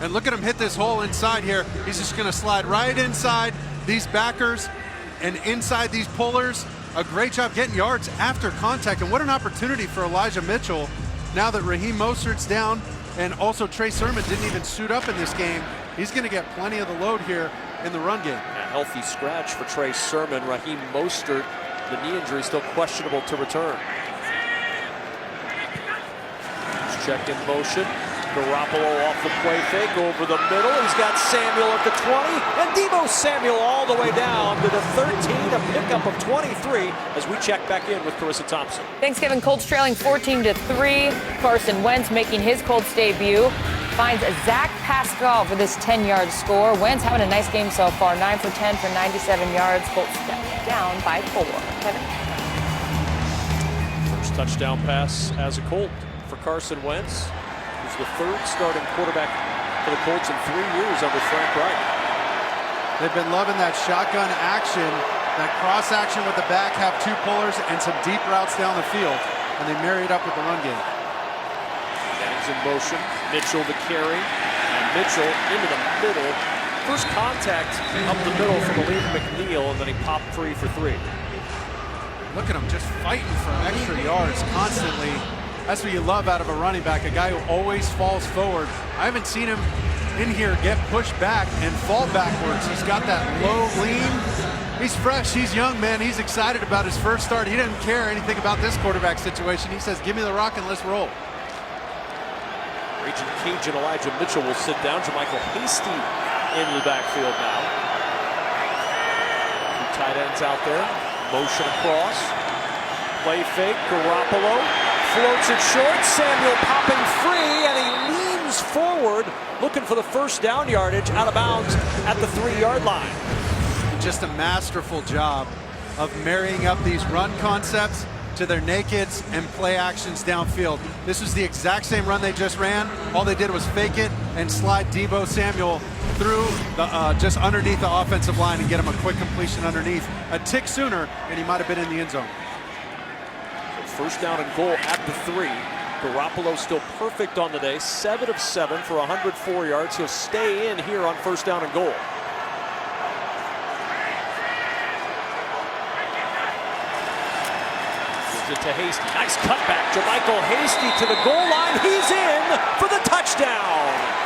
And look at him hit this hole inside here. He's just gonna slide right inside these backers and inside these pullers. A great job getting yards after contact, and what an opportunity for Elijah Mitchell now that Raheem Mostert's down, and also Trey Sermon didn't even suit up in this game. He's going to get plenty of the load here in the run game. A healthy scratch for Trey Sermon. Raheem Mostert, the knee injury, still questionable to return. Check in motion. Garoppolo off the play fake over the middle. He's got Samuel at the 20, and Deebo Samuel all the way down to the 13, a pickup of 23 as we check back in with Carissa Thompson. Thanks, Kevin. Colts trailing 14-3. Carson Wentz making his Colts debut. Finds Zach Pascal for this 10-yard score. Wentz having a nice game so far. 9 for 10 for 97 yards. Colts down by 4. Kevin? First touchdown pass as a Colt for Carson Wentz. The 3rd starting quarterback for the Colts in 3 years under Frank Reich. They've been loving that shotgun action, that cross action with the back, have 2 pullers and some deep routes down the field, and they marry it up with the run game. Jennings in motion, Mitchell the carry, and Mitchell into the middle. First contact up the middle from Aleem McNeil, and then he popped free for 3. Look at him just fighting for extra yards constantly. That's what you love out of a running back, a guy who always falls forward. I haven't seen him in here get pushed back and fall backwards. He's got that low lean. He's fresh, he's young, man. He's excited about his first start. He doesn't care anything about this quarterback situation. He says, give me the rock and let's roll. Raging Cajun Elijah Mitchell will sit down. JaMycal Hasty in the backfield now. 2 tight ends out there. Motion across. Play fake, Garoppolo. Floats it short, Samuel popping free, and he leans forward, looking for the first down yardage, out of bounds at the 3-yard line. Just a masterful job of marrying up these run concepts to their nakeds and play actions downfield. This was the exact same run they just ran. All they did was fake it and slide Deebo Samuel through the just underneath the offensive line and get him a quick completion underneath a tick sooner, and he might have been in the end zone. So first down and goal at the 3. Garoppolo still perfect on the day, 7 of 7 for 104 yards. He'll stay in here on first down and goal. Gives it to Hasty. Nice cutback. JaMycal Hasty to the goal line. He's in for the touchdown.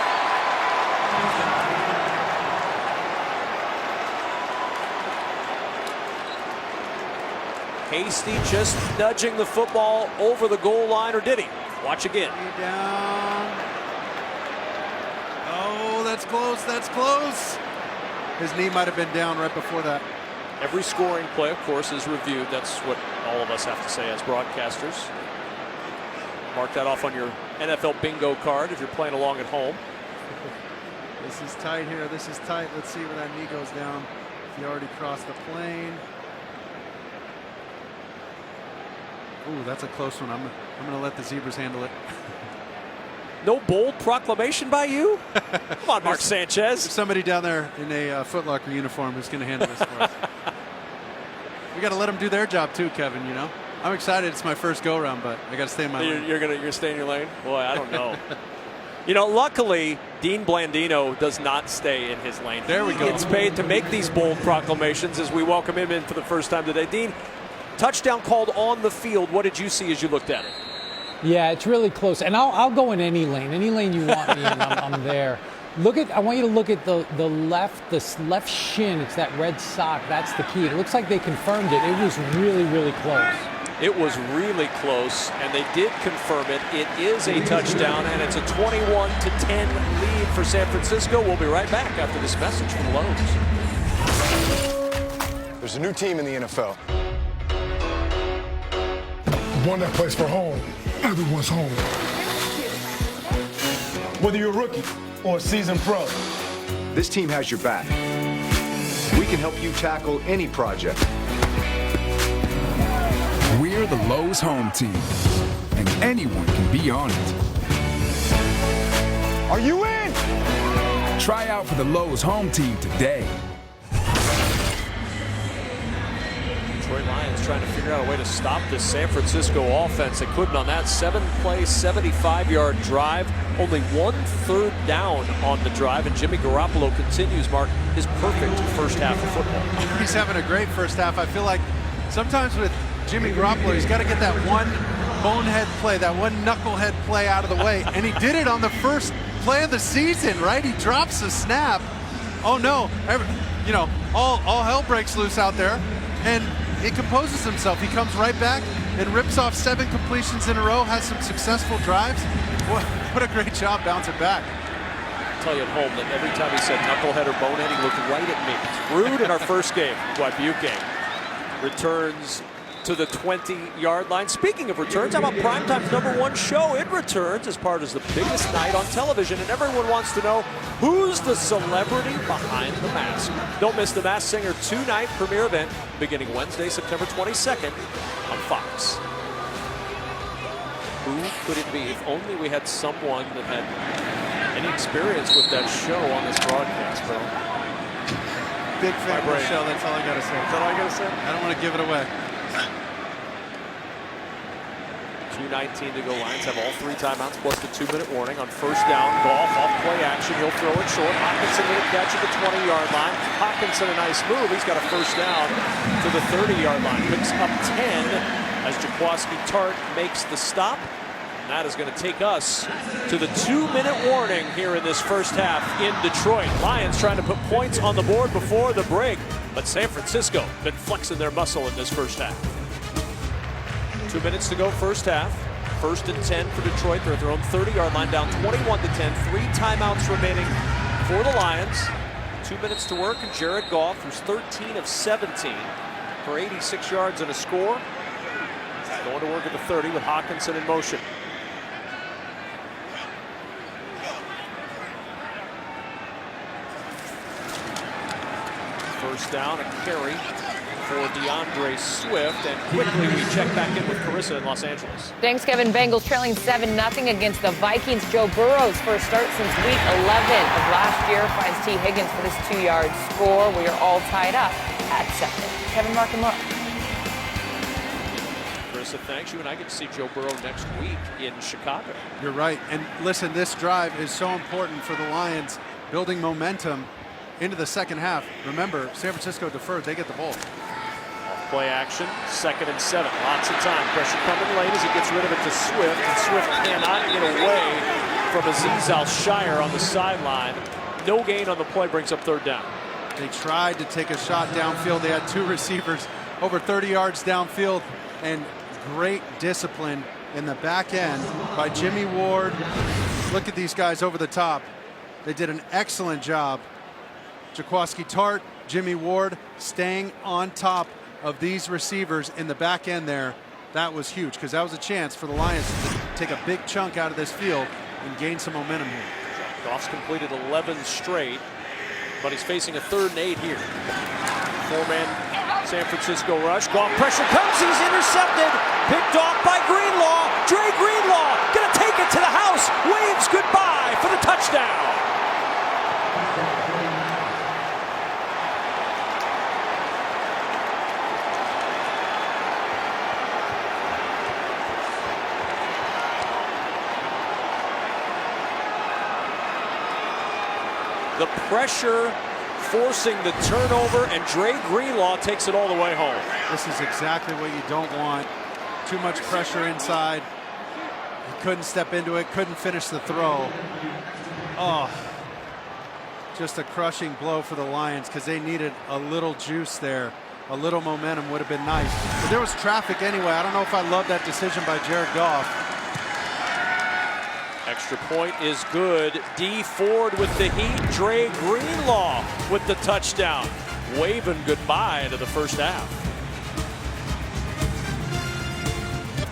Hasty just nudging the football over the goal line, or did he? Watch again. Down. Oh, that's close. That's close. His knee might have been down right before that. Every scoring play, of course, is reviewed. That's what all of us have to say as broadcasters. Mark that off on your NFL bingo card if you're playing along at home. This is tight here. This is tight. Let's see where that knee goes down. He already crossed the plane. Ooh, that's a close one. I'm going to let the Zebras handle it. No bold proclamation by you? Come on, Mark Sanchez. There's somebody down there in a Foot Locker uniform who's going to handle this for us. We got to let them do their job too, Kevin. You know, I'm excited. It's my first go round, but I got to stay in my lane. You're staying in your lane? Boy, I don't know. You know, luckily, Dean Blandino does not stay in his lane. There we go. He gets paid to make these bold proclamations as we welcome him in for the first time today. Dean, touchdown called on the field. What did you see as you looked at it? Yeah, it's really close. And I'll go in any lane you want me in, I'm there. I want you to look at the left shin. It's that red sock. That's the key. It looks like they confirmed it. It was really, really close. It was really close, and they did confirm it. It is a touchdown, and it's a 21-10 lead for San Francisco. We'll be right back after this message from Lowe's. There's a new team in the NFL. One that plays for home. Everyone's home. Whether you're a rookie or a seasoned pro, This team has your back. We can help you tackle any project. We're the Lowe's home team, and anyone can be on it. are you in? Try out for the Lowe's home team today. Detroit Lions trying to figure out a way to stop this San Francisco offense. They couldn't on that 7-play, 75-yard drive. Only 1 third down on the drive, and Jimmy Garoppolo continues, Mark, his perfect first half of football. He's having a great first half. I feel like sometimes with Jimmy Garoppolo, he's got to get that one bonehead play, that one knucklehead play out of the way, and he did it on the first play of the season, right? He drops the snap. Oh no, all hell breaks loose out there, and he composes himself. He comes right back and rips off 7 completions in a row, has some successful drives. What a great job bouncing back. I'll tell you at home that every time he said knucklehead or bonehead, he looked right at me. It's rude in our first game. Buke returns to the 20-yard line. Speaking of returns, how about Primetime's #1 show? It returns as part of the biggest night on television, and everyone wants to know who's the celebrity behind the mask. Don't miss the Masked Singer 2-night premiere event beginning Wednesday, September 22nd on Fox. Who could it be? If only we had someone that had any experience with that show on this broadcast, bro. Big fan of the show, that's all I got to say. Is that all I got to say? I don't want to give it away. 2:19 to go. Lions have all 3 timeouts plus the 2-minute warning. On first down, Goff off play action. He'll throw it short. Hockenson with a catch at the 20-yard line. Hockenson, a nice move. He's got a first down to the 30-yard line. Picks up 10 as Jaquaski Tart makes the stop. And that is going to take us to the 2-minute warning here in this first half in Detroit. Lions trying to put points on the board before the break, but San Francisco been flexing their muscle in this first half. 2 minutes to go, first half. 1st and 10 for Detroit. They're at their own 30-yard line, down 21-10. 3 timeouts remaining for the Lions. 2 minutes to work, and Jared Goff, who's 13 of 17 for 86 yards and a score, going to work at the 30 with Hockenson in motion. First down, a carry for DeAndre Swift. And quickly we check back in with Carissa in Los Angeles. Thanks, Kevin. Bengals trailing 7-0 against the Vikings. Joe Burrow's first start since week 11 of last year finds T. Higgins for this 2-yard score. We are all tied up at 7. Kevin, Mark, and Mark. Carissa, thanks. You and I get to see Joe Burrow next week in Chicago. You're right. And listen, this drive is so important for the Lions, building momentum into the second half. Remember, San Francisco deferred. They get the ball. Off play action, 2nd and 7. Lots of time. Pressure coming late as he gets rid of it to Swift. And Swift cannot get away from Azeez Al-Shire on the sideline. No gain on the play, brings up 3rd down. They tried to take a shot downfield. They had 2 receivers over 30 yards downfield, and great discipline in the back end by Jimmy Ward. Look at these guys over the top. They did an excellent job. Jaquaski Tart, Jimmy Ward staying on top of these receivers in the back end there. That was huge because that was a chance for the Lions to take a big chunk out of this field and gain some momentum here. Goff's completed 11 straight, but he's facing a 3rd and 8 here. 4-man San Francisco rush. Goff pressure comes. He's intercepted. Picked off by Greenlaw. Dre Greenlaw gonna take it to the house. Waves goodbye for the touchdown. The pressure forcing the turnover, and Dre Greenlaw takes it all the way home. This is exactly what you don't want. Too much pressure inside. He couldn't step into it, couldn't finish the throw. Oh, just a crushing blow for the Lions because they needed a little juice there. A little momentum would have been nice. But there was traffic anyway. I don't know if I love that decision by Jared Goff. Extra point is good. D Ford with the heat. Dre Greenlaw with the touchdown. Waving goodbye to the first half.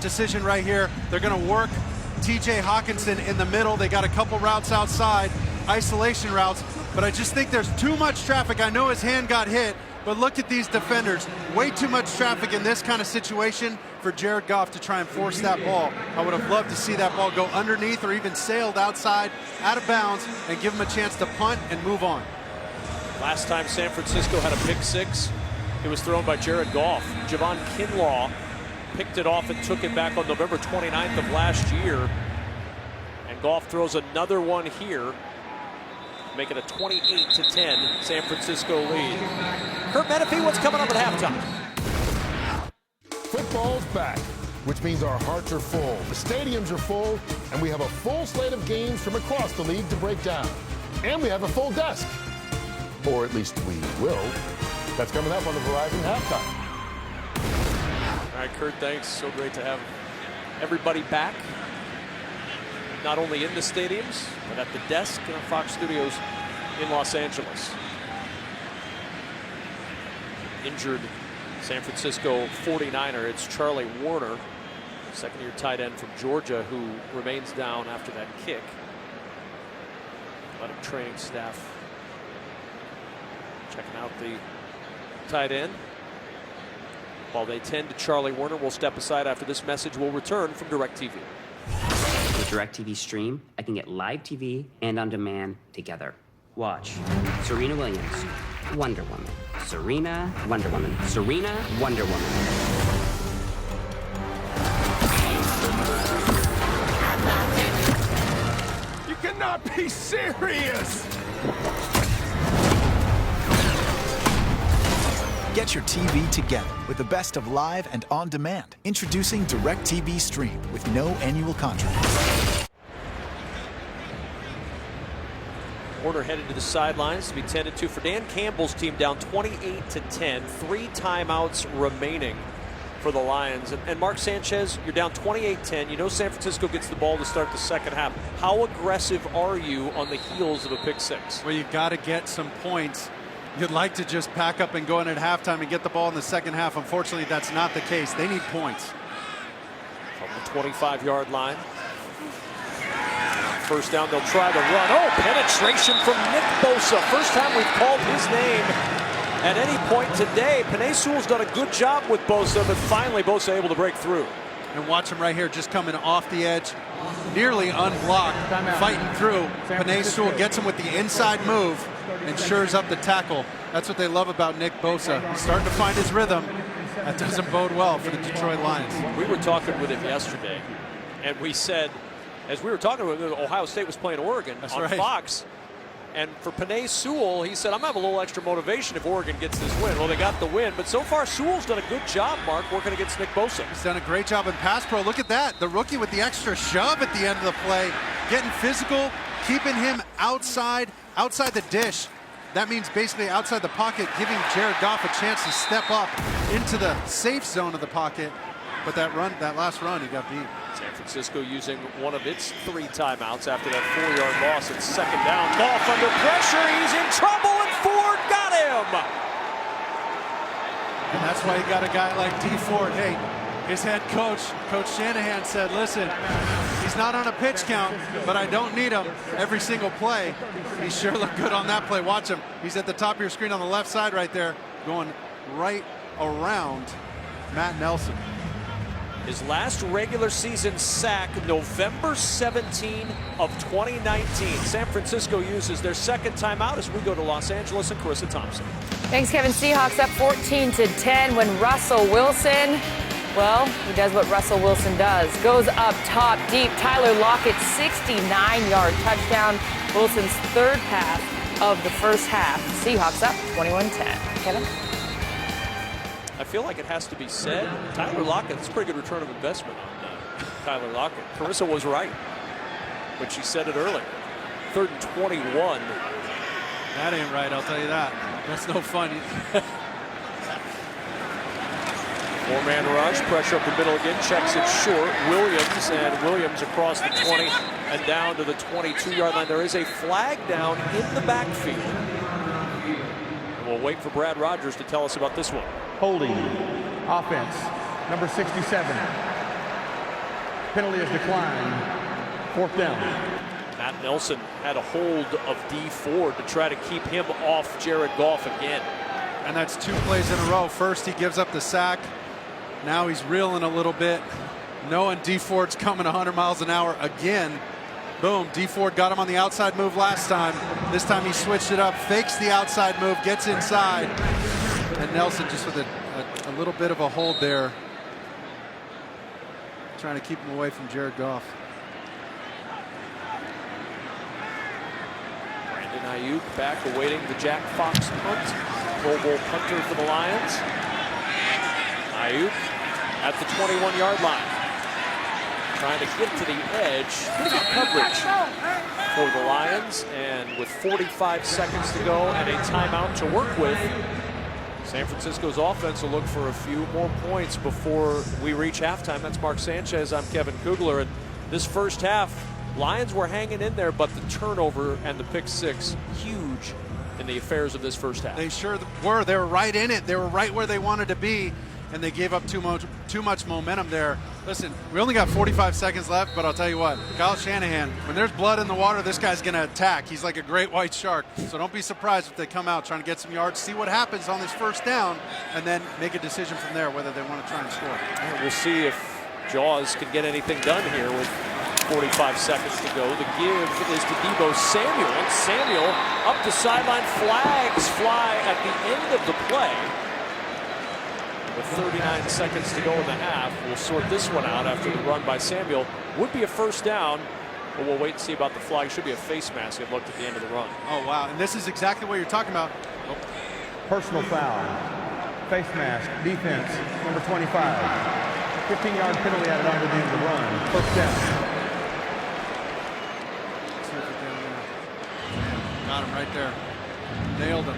Decision right here. They're going to work TJ Hawkinson in the middle. They got a couple routes outside, isolation routes, but I just think there's too much traffic. I know his hand got hit, but look at these defenders. Way too much traffic in this kind of situation for Jared Goff to try and force that ball. I would have loved to see that ball go underneath or even sailed outside, out of bounds, and give him a chance to punt and move on. Last time San Francisco had a pick 6, it was thrown by Jared Goff. Javon Kinlaw picked it off and took it back on November 29th of last year. And Goff throws another one here, make it a 28-10 San Francisco lead. Kurt Menefee, what's coming up at halftime? Football's back, which means our hearts are full, the stadiums are full, and we have a full slate of games from across the league to break down. And we have a full desk. Or at least we will. That's coming up on the Verizon Halftime. All right, Kurt, thanks. So great to have everybody back. Not only in the stadiums, but at the desk in our Fox studios in Los Angeles. Injured San Francisco 49er, it's Charlie Warner, second-year tight end from Georgia, who remains down after that kick. Athletic training staff checking out the tight end. While they tend to Charlie Warner, we'll step aside after this message. Will return from DirecTV. With DirecTV Stream, I can get live TV and on demand together. Watch Serena Williams, Wonder Woman. Serena, Wonder Woman. Serena, Wonder Woman. You cannot be serious! Get your TV together with the best of live and on demand. Introducing DirecTV Stream with no annual contract. Warner headed to the sidelines to be tended to for Dan Campbell's team, down 28-10. 3 timeouts remaining for the Lions. And Mark Sanchez, you're down 28-10. You know San Francisco gets the ball to start the second half. How aggressive are you on the heels of a pick 6? Well, you've got to get some points. You'd like to just pack up and go in at halftime and get the ball in the second half. Unfortunately, that's not the case. They need points. From the 25-yard line. First down, they'll try the run. Oh, penetration from Nick Bosa. First time we've called his name at any point today. Penei Sewell's done a good job with Bosa, but finally Bosa able to break through. And watch him right here, just coming off the edge, nearly unblocked, fighting through. Penei Sewell gets him with the inside move and shores up the tackle. That's what they love about Nick Bosa. He's starting to find his rhythm. That doesn't bode well for the Detroit Lions. We were talking with him yesterday, and we said, as we were talking with him, Ohio State was playing Oregon on Fox. And for Penei Sewell, he said, I'm going to have a little extra motivation if Oregon gets this win. Well, they got the win, but so far Sewell's done a good job, Mark, working against Nick Bosa. He's done a great job in pass pro. Look at that. The rookie with the extra shove at the end of the play, getting physical, keeping him outside the dish. That means basically outside the pocket, giving Jared Goff a chance to step up into the safe zone of the pocket. But that last run, he got beat. San Francisco using one of its 3 timeouts after that 4-yard loss. It's second down. Goff under pressure. He's in trouble, and Ford got him. And that's why you got a guy like D. Ford. Hey, his head coach, Coach Shanahan, said, listen, he's not on a pitch count, but I don't need him every single play. He sure looked good on that play. Watch him. He's at the top of your screen on the left side right there, going right around Matt Nelson. His last regular season sack, November 17 of 2019. San Francisco uses their second timeout as we go to Los Angeles and Carissa Thompson. Thanks, Kevin. Seahawks up 14-10 when Russell Wilson, well, he does what Russell Wilson does. Goes up top deep. Tyler Lockett's 69-yard touchdown. Wilson's 3rd pass of the first half. Seahawks up 21-10. Kevin? I feel like it has to be said, Tyler Lockett, it's a pretty good return of investment on Tyler Lockett. Carissa was right when she said it earlier. 3rd and 21. That ain't right, I'll tell you that. That's no fun. 4-man rush, pressure up the middle again, checks it short. Williams across the 20 and down to the 22-yard line. There is a flag down in the backfield. And we'll wait for Brad Rogers to tell us about this one. Holding, offense, number 67. Penalty is declined, 4th down. Matt Nelson had a hold of D. Ford to try to keep him off Jared Goff again. And that's 2 plays in a row. First, he gives up the sack. Now he's reeling a little bit, knowing D. Ford's coming 100 miles an hour again. Boom, D. Ford got him on the outside move last time. This time he switched it up, fakes the outside move, gets inside. And Nelson just with a little bit of a hold there, trying to keep him away from Jared Goff. Brandon Ayuk back awaiting the Jack Fox punt. Pro Bowl punter for the Lions. Ayuk at the 21-yard line. Trying to get to the edge. Pretty good coverage for the Lions. And with 45 seconds to go and a timeout to work with, San Francisco's offense will look for a few more points before we reach halftime. That's Mark Sanchez. I'm Kevin Kugler. And this first half, Lions were hanging in there, but the turnover and the pick 6, huge in the affairs of this first half. They sure were. They were right in it. They were right where they wanted to be, and they gave up too much momentum there. Listen, we only got 45 seconds left, but I'll tell you what, Kyle Shanahan, when there's blood in the water, this guy's going to attack. He's like a great white shark. So don't be surprised if they come out trying to get some yards, see what happens on this first down, and then make a decision from there whether they want to try and score. We'll see if Jaws can get anything done here with 45 seconds to go. The give is to Deebo Samuel. And Samuel up the sideline. Flags fly at the end of the play. With 39 seconds to go in the half, we'll sort this one out after the run by Samuel. Would be a first down, but we'll wait and see about the flag. Should be a face mask, it looked at the end of the run. Oh, wow. And this is exactly what you're talking about. Oh. Personal foul. Face mask, defense, number 25. 15-yard penalty added on to the end of the run. First down. Got him right there. Nailed him.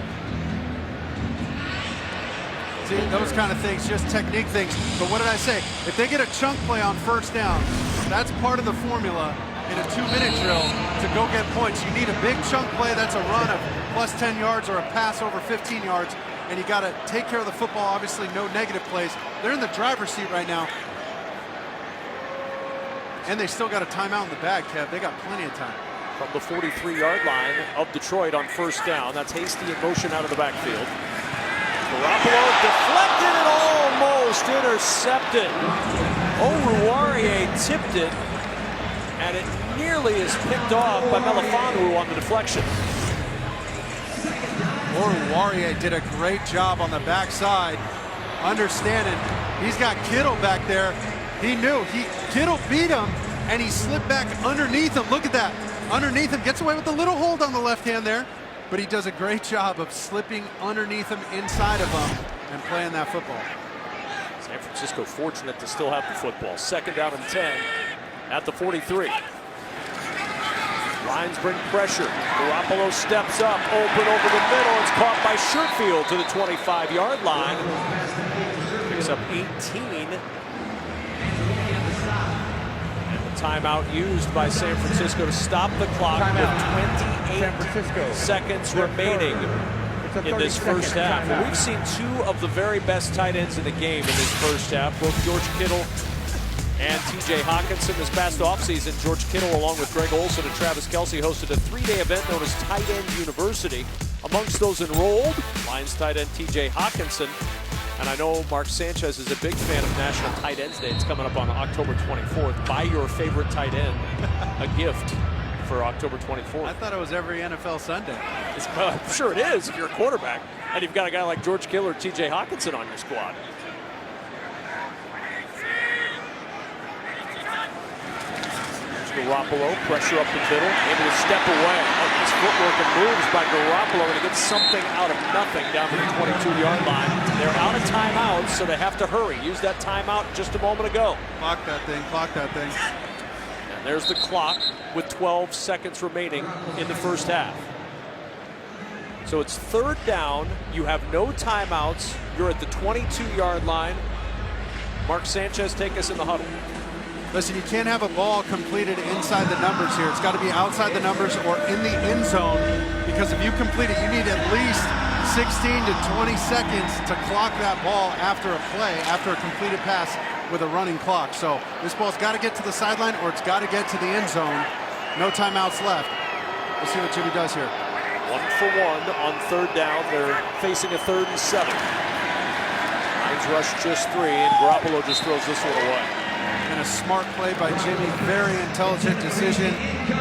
See, those kind of things, just technique things. But what did I say? If they get a chunk play on first down, that's part of the formula in a 2-minute drill to go get points. You need a big chunk play. That's a run of plus 10 yards or a pass over 15 yards. And you got to take care of the football. Obviously, no negative plays. They're in the driver's seat right now. And they still got a timeout in the bag, Kev. They got plenty of time. From the 43-yard line of Detroit on first down. That's Hasty in motion out of the backfield. Garoppolo deflected and almost intercepted. Oruwariye tipped it, and it nearly is picked off by Melifonwu on the deflection. Oruwariye did a great job on the backside, understanding he's got Kittle back there. He knew Kittle beat him, and he slipped back underneath him. Look at that. Underneath him, gets away with a little hold on the left hand there, but he does a great job of slipping underneath him, inside of him, and playing that football. San Francisco fortunate to still have the football. 2nd down and 10 at the 43. Lions bring pressure. Garoppolo steps up, open over the middle. It's caught by Sherfield to the 25-yard line. Picks up 18. Timeout used by San Francisco to stop the clock with 28 seconds remaining in this first half. And we've seen 2 of the very best tight ends in the game in this first half, both George Kittle and TJ Hawkinson. This past offseason, George Kittle, along with Greg Olsen and Travis Kelce, hosted a 3-day event known as Tight End University. Amongst those enrolled, Lions tight end TJ Hawkinson. And I know Mark Sanchez is a big fan of National Tight Ends Day. It's coming up on October 24th. Buy your favorite tight end a gift for October 24th. I thought it was every NFL Sunday. I'm sure it is if you're a quarterback and you've got a guy like George Kittle or TJ Hawkinson on your squad. Garoppolo, pressure up the middle, able to step away. Oh, nice footwork and moves by Garoppolo, and he gets something out of nothing down to the 22-yard line. They're out of timeouts, so they have to hurry. Use that timeout just a moment ago. Clock that thing, clock that thing. And there's the clock with 12 seconds remaining in the first half. So it's 3rd down. You have no timeouts. You're at the 22-yard line. Mark Sanchez, take us in the huddle. Listen, you can't have a ball completed inside the numbers here. It's got to be outside the numbers or in the end zone, because if you complete it, you need at least 16 to 20 seconds to clock that ball after a play, after a completed pass with a running clock. So this ball's got to get to the sideline or it's got to get to the end zone. No timeouts left. Let's see what Jimmy does here. 1 for 1 on 3rd down. They're facing a 3rd and 7. Lions rush just 3, and Garoppolo just throws this one away. And a smart play by Jimmy, very intelligent decision.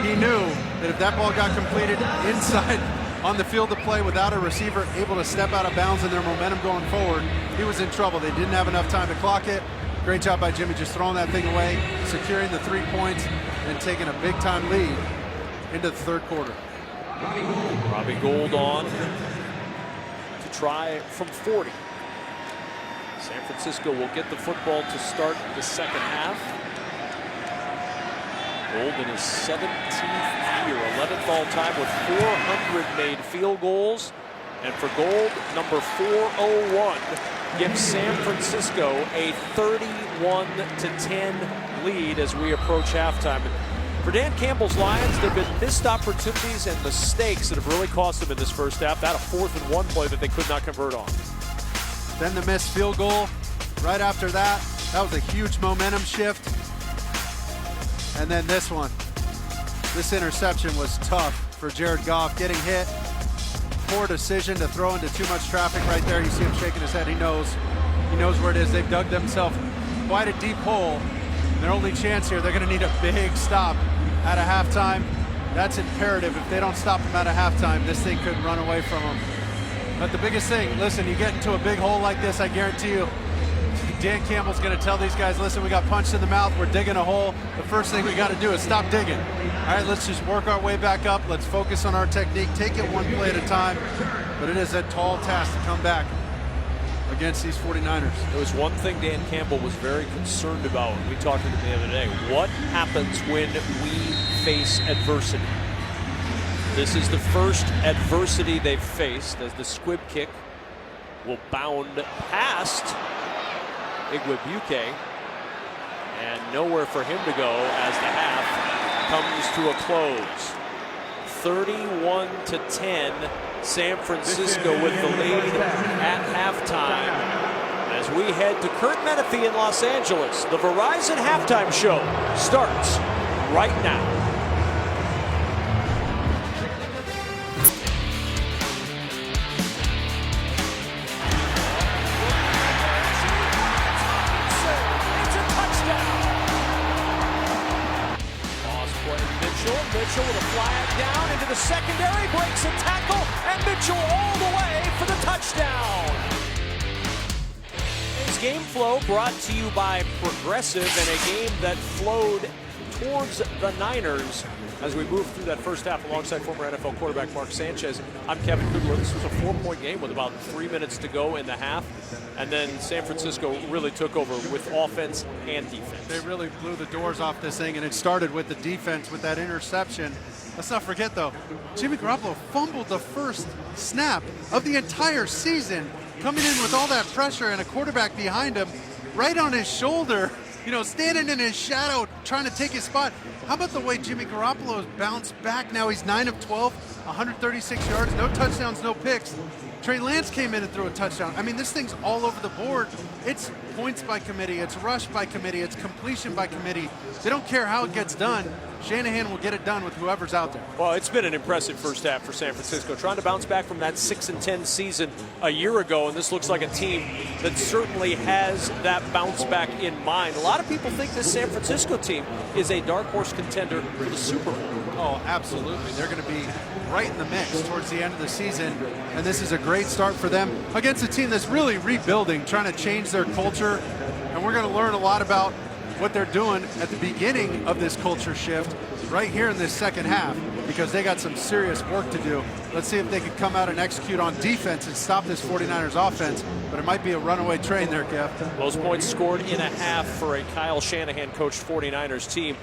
He knew that if that ball got completed inside on the field of play without a receiver able to step out of bounds and their momentum going forward, he was in trouble. They didn't have enough time to clock it. Great job by Jimmy just throwing that thing away, securing the 3 points, and taking a big-time lead into the 3rd quarter. Robbie Gould on to try from 40. San Francisco will get the football to start the 2nd half. Gould in his 17th year, 11th all-time with 400 made field goals. And for Gould, number 401 gives San Francisco a 31-10 lead as we approach halftime. For Dan Campbell's Lions, there have been missed opportunities and mistakes that have really cost them in this first half. That a 4th and 1 play that they could not convert on. Then the missed field goal right after that. That was a huge momentum shift. And then this one. This interception was tough for Jared Goff. Getting hit. Poor decision to throw into too much traffic right there. You see him shaking his head. He knows where it is. They've dug themselves quite a deep hole. Their only chance here, they're going to need a big stop out of halftime. That's imperative. If they don't stop them out of halftime, this thing could run away from them. But the biggest thing, listen, you get into a big hole like this, I guarantee you, Dan Campbell's going to tell these guys, listen, we got punched in the mouth, we're digging a hole. The first thing we got to do is stop digging. All right, let's just work our way back up. Let's focus on our technique, take it one play at a time. But it is a tall task to come back against these 49ers. There was one thing Dan Campbell was very concerned about when we talked to him the other day. What happens when we face adversity? This is the first adversity they've faced as the squib kick will bound past Igwebuike, and nowhere for him to go as the half comes to a close. 31-10, San Francisco with the lead at halftime. As we head to Kurt Menefee in Los Angeles, the Verizon halftime show starts right now. Mitchell with a flag down into the secondary, breaks a tackle, and Mitchell all the way for the touchdown. This game flow brought to you by Progressive, and a game that flowed towards the Niners as we move through that first half alongside former NFL quarterback Mark Sanchez. I'm Kevin Kugler. This was a 4-point game with about 3 minutes to go in the half, and then San Francisco really took over with offense and defense. They really blew the doors off this thing, and it started with the defense with that interception. Let's not forget, though, Jimmy Garoppolo fumbled the first snap of the entire season, coming in with all that pressure and a quarterback behind him right on his shoulder, you know, standing in his shadow, trying to take his spot. How about the way Jimmy Garoppolo has bounced back now? He's 9 of 12, 136 yards, no touchdowns, no picks. Trey Lance came in and threw a touchdown. I mean, this thing's all over the board. It's points by committee, it's rush by committee, it's completion by committee. They don't care how it gets done. Shanahan will get it done with whoever's out there. Well, it's been an impressive first half for San Francisco, trying to bounce back from that 6-10 season a year ago, and this looks like a team that certainly has that bounce back in mind. A lot of people think this San Francisco team is a dark horse contender for the Super Bowl. Oh, absolutely. They're going to be right in the mix towards the end of the season, and this is a great start for them against a team that's really rebuilding, trying to change their culture, and we're going to learn a lot about what they're doing at the beginning of this culture shift right here in this second half, because they got some serious work to do. Let's see if they can come out and execute on defense and stop this 49ers offense, but it might be a runaway train there, Kev. Those points scored in a half for a Kyle Shanahan coached 49ers team.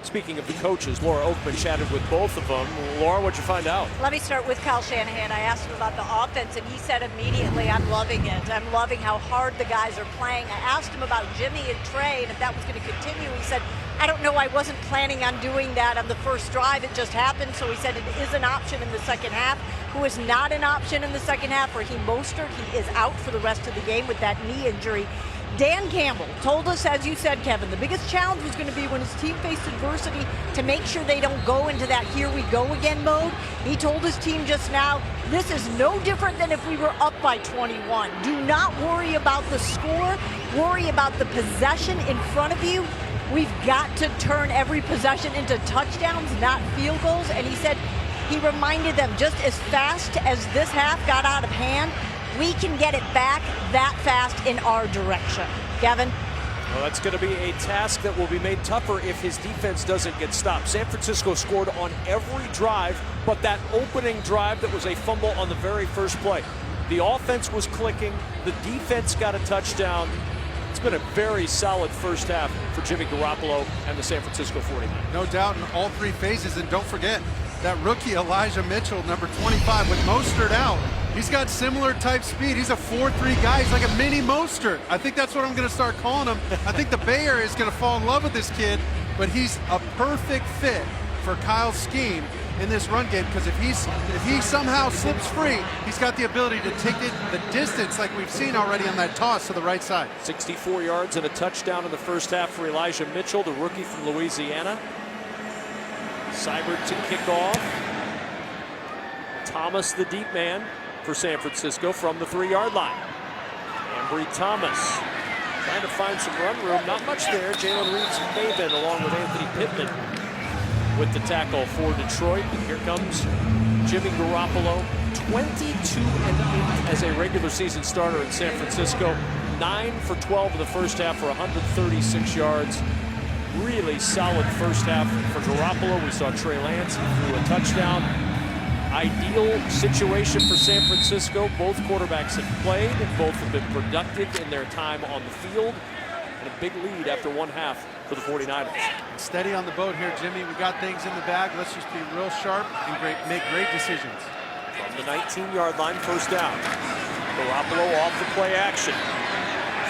Speaking of the coaches, Laura Oakman chatted with both of them. Laura, what'd you find out? Let me start with Kyle Shanahan. I asked him about the offense, and he said immediately, I'm loving it. I'm loving how hard the guys are playing. I asked him about Jimmy and Trey and if that was going to continue. He said, I don't know. I wasn't planning on doing that on the first drive. It just happened. So he said it is an option in the second half. Who is not an option in the second half? Raheem Mostert, he is out for the rest of the game with that knee injury. Dan Campbell told us, as you said, Kevin, the biggest challenge was going to be when his team faced adversity to make sure they don't go into that here we go again mode. He told his team just now, this is no different than if we were up by 21. Do not worry about the score. Worry about the possession in front of you. We've got to turn every possession into touchdowns, not field goals. And he said, he reminded them, just as fast as this half got out of hand, we can get it back that fast in our direction. Kevin? Well, that's going to be a task that will be made tougher if his defense doesn't get stopped. San Francisco scored on every drive, but that opening drive that was a fumble on the very first play. The offense was clicking. The defense got a touchdown. It's been a very solid first half for Jimmy Garoppolo and the San Francisco 49ers. No doubt in all three phases, and don't forget that rookie Elijah Mitchell, number 25, with Mostert out. He's got similar type speed. He's a 4.3 guy. He's like a mini Mostert. I think that's what I'm going to start calling him. I think the Bay Area is going to fall in love with this kid, but he's a perfect fit for Kyle's scheme in this run game, because if he somehow slips free, he's got the ability to take it the distance like we've seen already on that toss to the right side. 64 yards and a touchdown in the first half for Elijah Mitchell, the rookie from Louisiana. Seibert to kick off. Thomas, the deep man for San Francisco from the 3-yard line. Ambry Thomas trying to find some run room. Not much there. Jalen Reeves-Maven along with Anthony Pittman with the tackle for Detroit. And here comes Jimmy Garoppolo, 22-8 as a regular season starter in San Francisco. 9 for 12 in the first half for 136 yards. Really solid first half for Garoppolo. We saw Trey Lance, he threw a touchdown. Ideal situation for San Francisco. Both quarterbacks have played. Both have been productive in their time on the field. And a big lead after one half for the 49ers. Steady on the boat here, Jimmy. We got things in the bag. Let's just be real sharp and make great decisions. From the 19-yard line, first down. Garoppolo off the play action.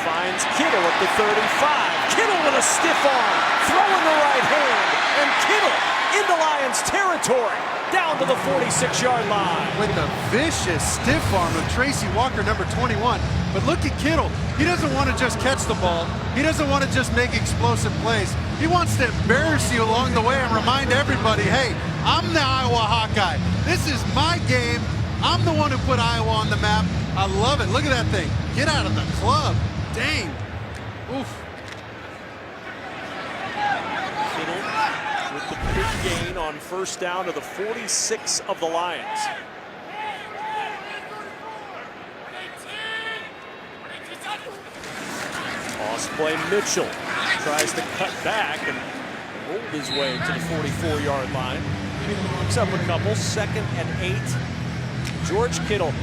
Finds Kittle at the 35. Kittle with a stiff arm. Throwing the right hand. And Kittle into Lions territory. Down to the 46-yard line. With the vicious stiff arm of Tracy Walker, number 21. But look at Kittle. He doesn't want to just catch the ball. He doesn't want to just make explosive plays. He wants to embarrass you along the way and remind everybody, hey, I'm the Iowa Hawkeye. This is my game. I'm the one who put Iowa on the map. I love it. Look at that thing. Get out of the club. Dang. Oof. Kittle with the big gain on first down to the 46 of the Lions. Toss play, Mitchell tries to cut back and rolled his way to the 44-yard line. Picks up a couple, 2nd and 8. George Kittle,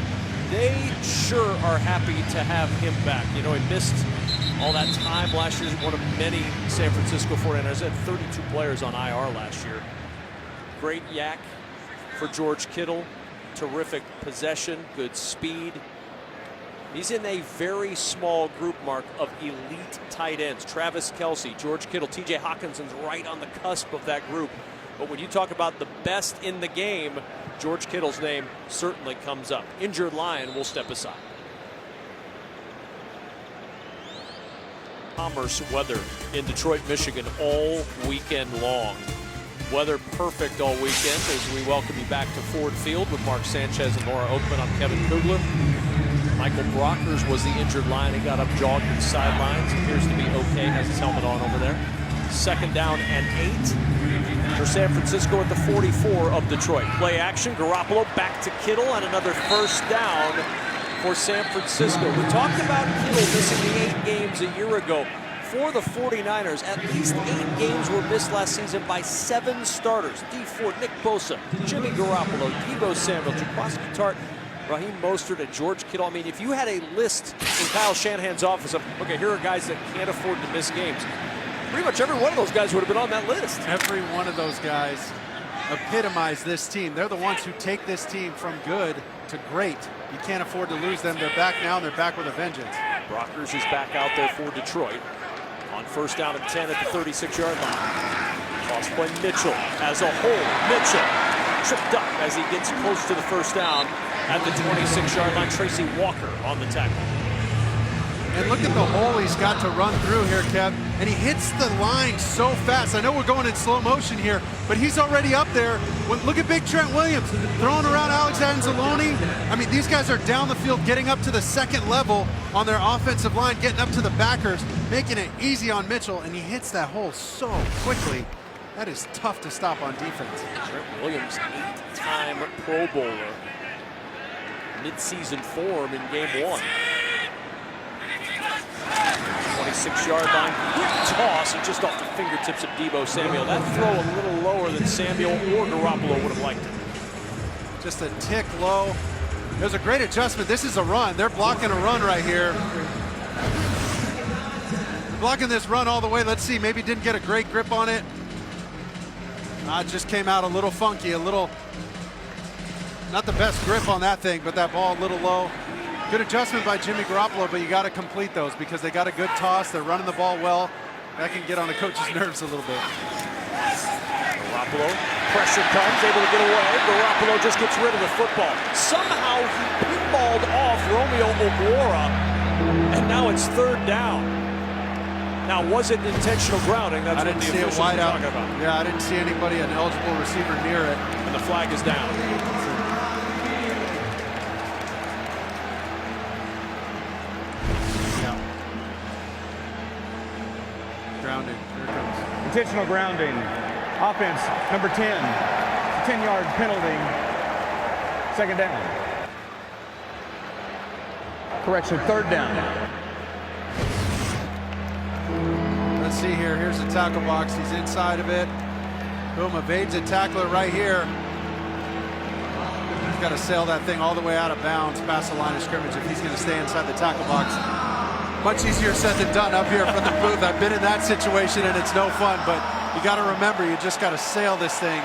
they sure are happy to have him back. You know, he missed all that time last year. One of many San Francisco 49ers. Had 32 players on IR last year. Great yak for George Kittle. Terrific possession, good speed. He's in a very small group, Mark, of elite tight ends. Travis Kelce, George Kittle, TJ Hawkinson's right on the cusp of that group. But when you talk about the best in the game, George Kittle's name certainly comes up. Injured Lion will step aside. Commerce weather in Detroit, Michigan all weekend long. Weather perfect all weekend as we welcome you back to Ford Field with Mark Sanchez and Laura Oakman. I'm Kevin Kugler. Michael Brockers was the injured Lion. He got up, jogged to the sidelines. Appears to be okay, has his helmet on over there. 2nd down and 8 for San Francisco at the 44 of Detroit. Play action, Garoppolo back to Kittle and another first down for San Francisco. We talked about Kittle missing the 8 games a year ago. For the 49ers, at least 8 games were missed last season by 7 starters. Dee Ford, Nick Bosa, Jimmy Garoppolo, Deebo Samuel, Jaquiski Tartt, Raheem Mostert, and George Kittle. I mean, if you had a list in Kyle Shanahan's office of, okay, here are guys that can't afford to miss games, pretty much every one of those guys would have been on that list. Every one of those guys epitomize this team. They're the ones who take this team from good to great. You can't afford to lose them. They're back now, and they're back with a vengeance. Brockers is back out there for Detroit. On first down and 10 at the 36-yard line. Toss play, Mitchell as a hole. Mitchell tripped up as he gets close to the first down at the 26-yard line. Tracy Walker on the tackle. And look at the hole he's got to run through here, Kev. And he hits the line so fast. I know we're going in slow motion here, but he's already up there. Look at big Trent Williams throwing around Alex Anzalone. I mean, these guys are down the field, getting up to the 2nd level on their offensive line, getting up to the backers, making it easy on Mitchell, and he hits that hole so quickly. That is tough to stop on defense. Trent Williams, 8-time Pro Bowler. Mid-season form in game 1. 26-yard line, quick toss, and just off the fingertips of Deebo Samuel. That throw a little lower than Samuel or Garoppolo would have liked it. Just a tick low. It was a great adjustment. This is a run. They're blocking a run right here. Blocking this run all the way. Let's see, maybe didn't get a great grip on it. It just came out a little funky, a little, not the best grip on that thing, but that ball a little low. Good adjustment by Jimmy Garoppolo, but you got to complete those because they got a good toss. They're running the ball well. That can get on the coach's nerves a little bit. Garoppolo, pressure comes, able to get away. Garoppolo just gets rid of the football. Somehow he pinballed off Romeo Okwara, and now it's 3rd down. Now, was it intentional grounding? That's I didn't see it wide out. Yeah, I didn't see anybody, an eligible receiver near it. And the flag is down. Grounding. Here it comes. Intentional grounding. Offense, number 10. 10-yard penalty. 2nd down. Correction, 3rd down. Let's see here. Here's the tackle box. He's inside of it. Boom, evades a tackler right here. He's got to sail that thing all the way out of bounds past the line of scrimmage if he's going to stay inside the tackle box. Much easier said than done up here from the booth. I've been in that situation and it's no fun, but you got to remember, you just got to sail this thing.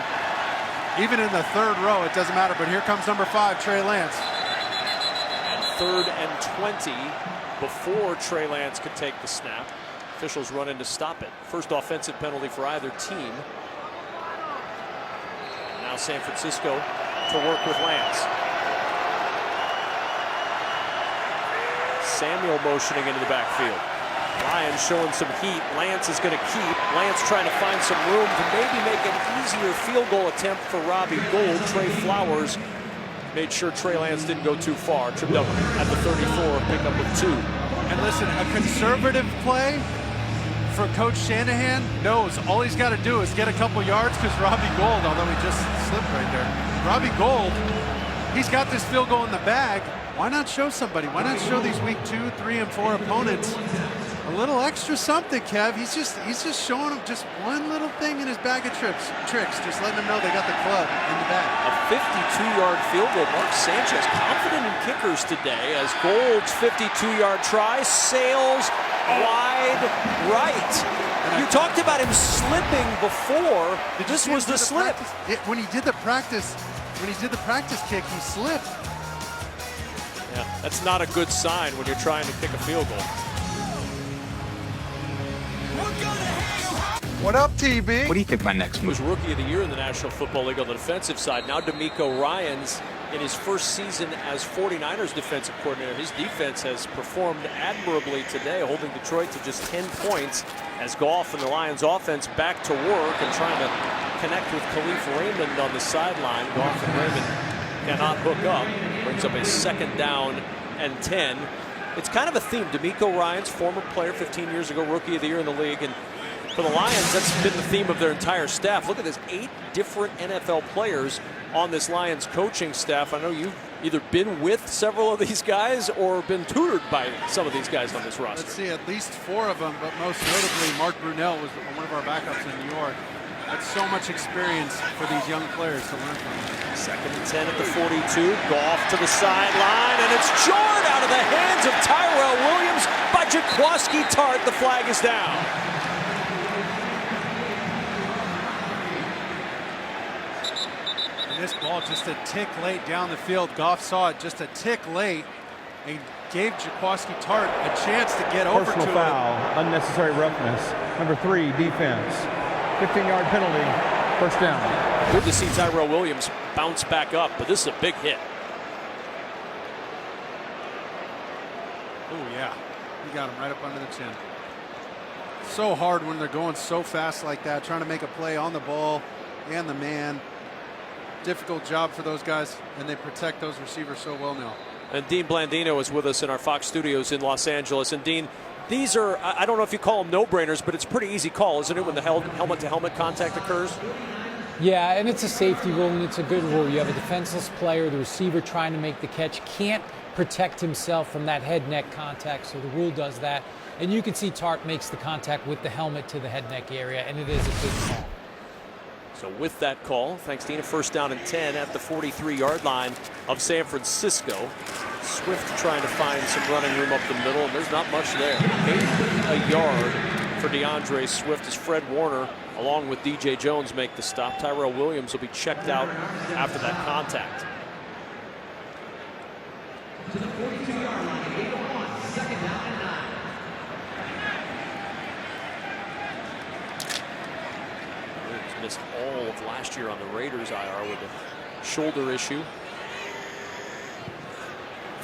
Even in the 3rd row, it doesn't matter, but here comes number 5, Trey Lance. And 3rd and 20 before Trey Lance could take the snap. Officials run in to stop it. First offensive penalty for either team. Now San Francisco to work with Lance. Samuel motioning into the backfield. Lions showing some heat. Lance is going to keep. Lance trying to find some room to maybe make an easier field goal attempt for Robbie Gould. Trey Flowers made sure Trey Lance didn't go too far. Tripped up at the 34, pick up with 2. And listen, a conservative play for Coach Shanahan, knows all he's got to do is get a couple yards, because Robbie Gould, although he just slipped right there, Robbie Gould, he's got this field goal in the bag. Why not show somebody? Why not show these week 2, 3, and 4 opponents a little extra something, Kev? He's just showing them just one little thing in his bag of tricks, just letting them know they got the club in the bag. A 52-yard field goal. Mark Sanchez confident in kickers today as Gould's 52-yard try sails wide right. You talked about him slipping before. This was the slip. When he did the practice kick, he slipped. Yeah, that's not a good sign when you're trying to kick a field goal. What up, TB? What do you think my next He move? was Rookie of the Year in the National Football League on the defensive side. Now DeMeco Ryans in his first season as 49ers defensive coordinator. His defense has performed admirably today, holding Detroit to just 10 points as Goff and the Lions offense back to work and trying to connect with Khalif Raymond on the sideline. Goff and Raymond cannot hook up. Brings up a 2nd down and 10. It's kind of a theme. DeMeco Ryans, former player 15 years ago, Rookie of the Year in the league. And for the Lions, that's been the theme of their entire staff. Look at this, 8 different NFL players on this Lions coaching staff. I know you've either been with several of these guys or been tutored by some of these guys on this roster. Let's see, at least 4 of them, but most notably Mark Brunell was one of our backups in New York. That's so much experience for these young players to learn from. 2nd and 10 at the 42. Goff to the sideline, and it's jarred out of the hands of Tyrell Williams by Jaquiski Tartt. The flag is down. And this ball just a tick late down the field. Goff saw it just a tick late and gave Jaquiski Tartt a chance to get over to it. Personal foul, unnecessary roughness. Number 3, defense. 15-yard penalty, 1st down. Good to see Tyrell Williams bounce back up, but this is a big hit. Oh, yeah. He got him right up under the chin. So hard when they're going so fast like that, trying to make a play on the ball and the man. Difficult job for those guys, and they protect those receivers so well now. And Dean Blandino is with us in our Fox studios in Los Angeles. And Dean, these are, I don't know if you call them no-brainers, but it's a pretty easy call, isn't it, when the helmet-to-helmet contact occurs? Yeah, and it's a safety rule, and it's a good rule. You have a defenseless player, the receiver trying to make the catch, can't protect himself from that head-neck contact, so the rule does that. And you can see Tartt makes the contact with the helmet to the head-neck area, and it is a good call. So with that call, thanks Dean, a 1st down and 10 at the 43-yard line of San Francisco. Swift trying to find some running room up the middle, and there's not much there. 8 a yard for DeAndre Swift as Fred Warner, along with DJ Jones, make the stop. Tyrell Williams will be checked out after that contact. To the 42-yard line, 2nd down and 9. Williams missed all of last year on the Raiders IR with a shoulder issue.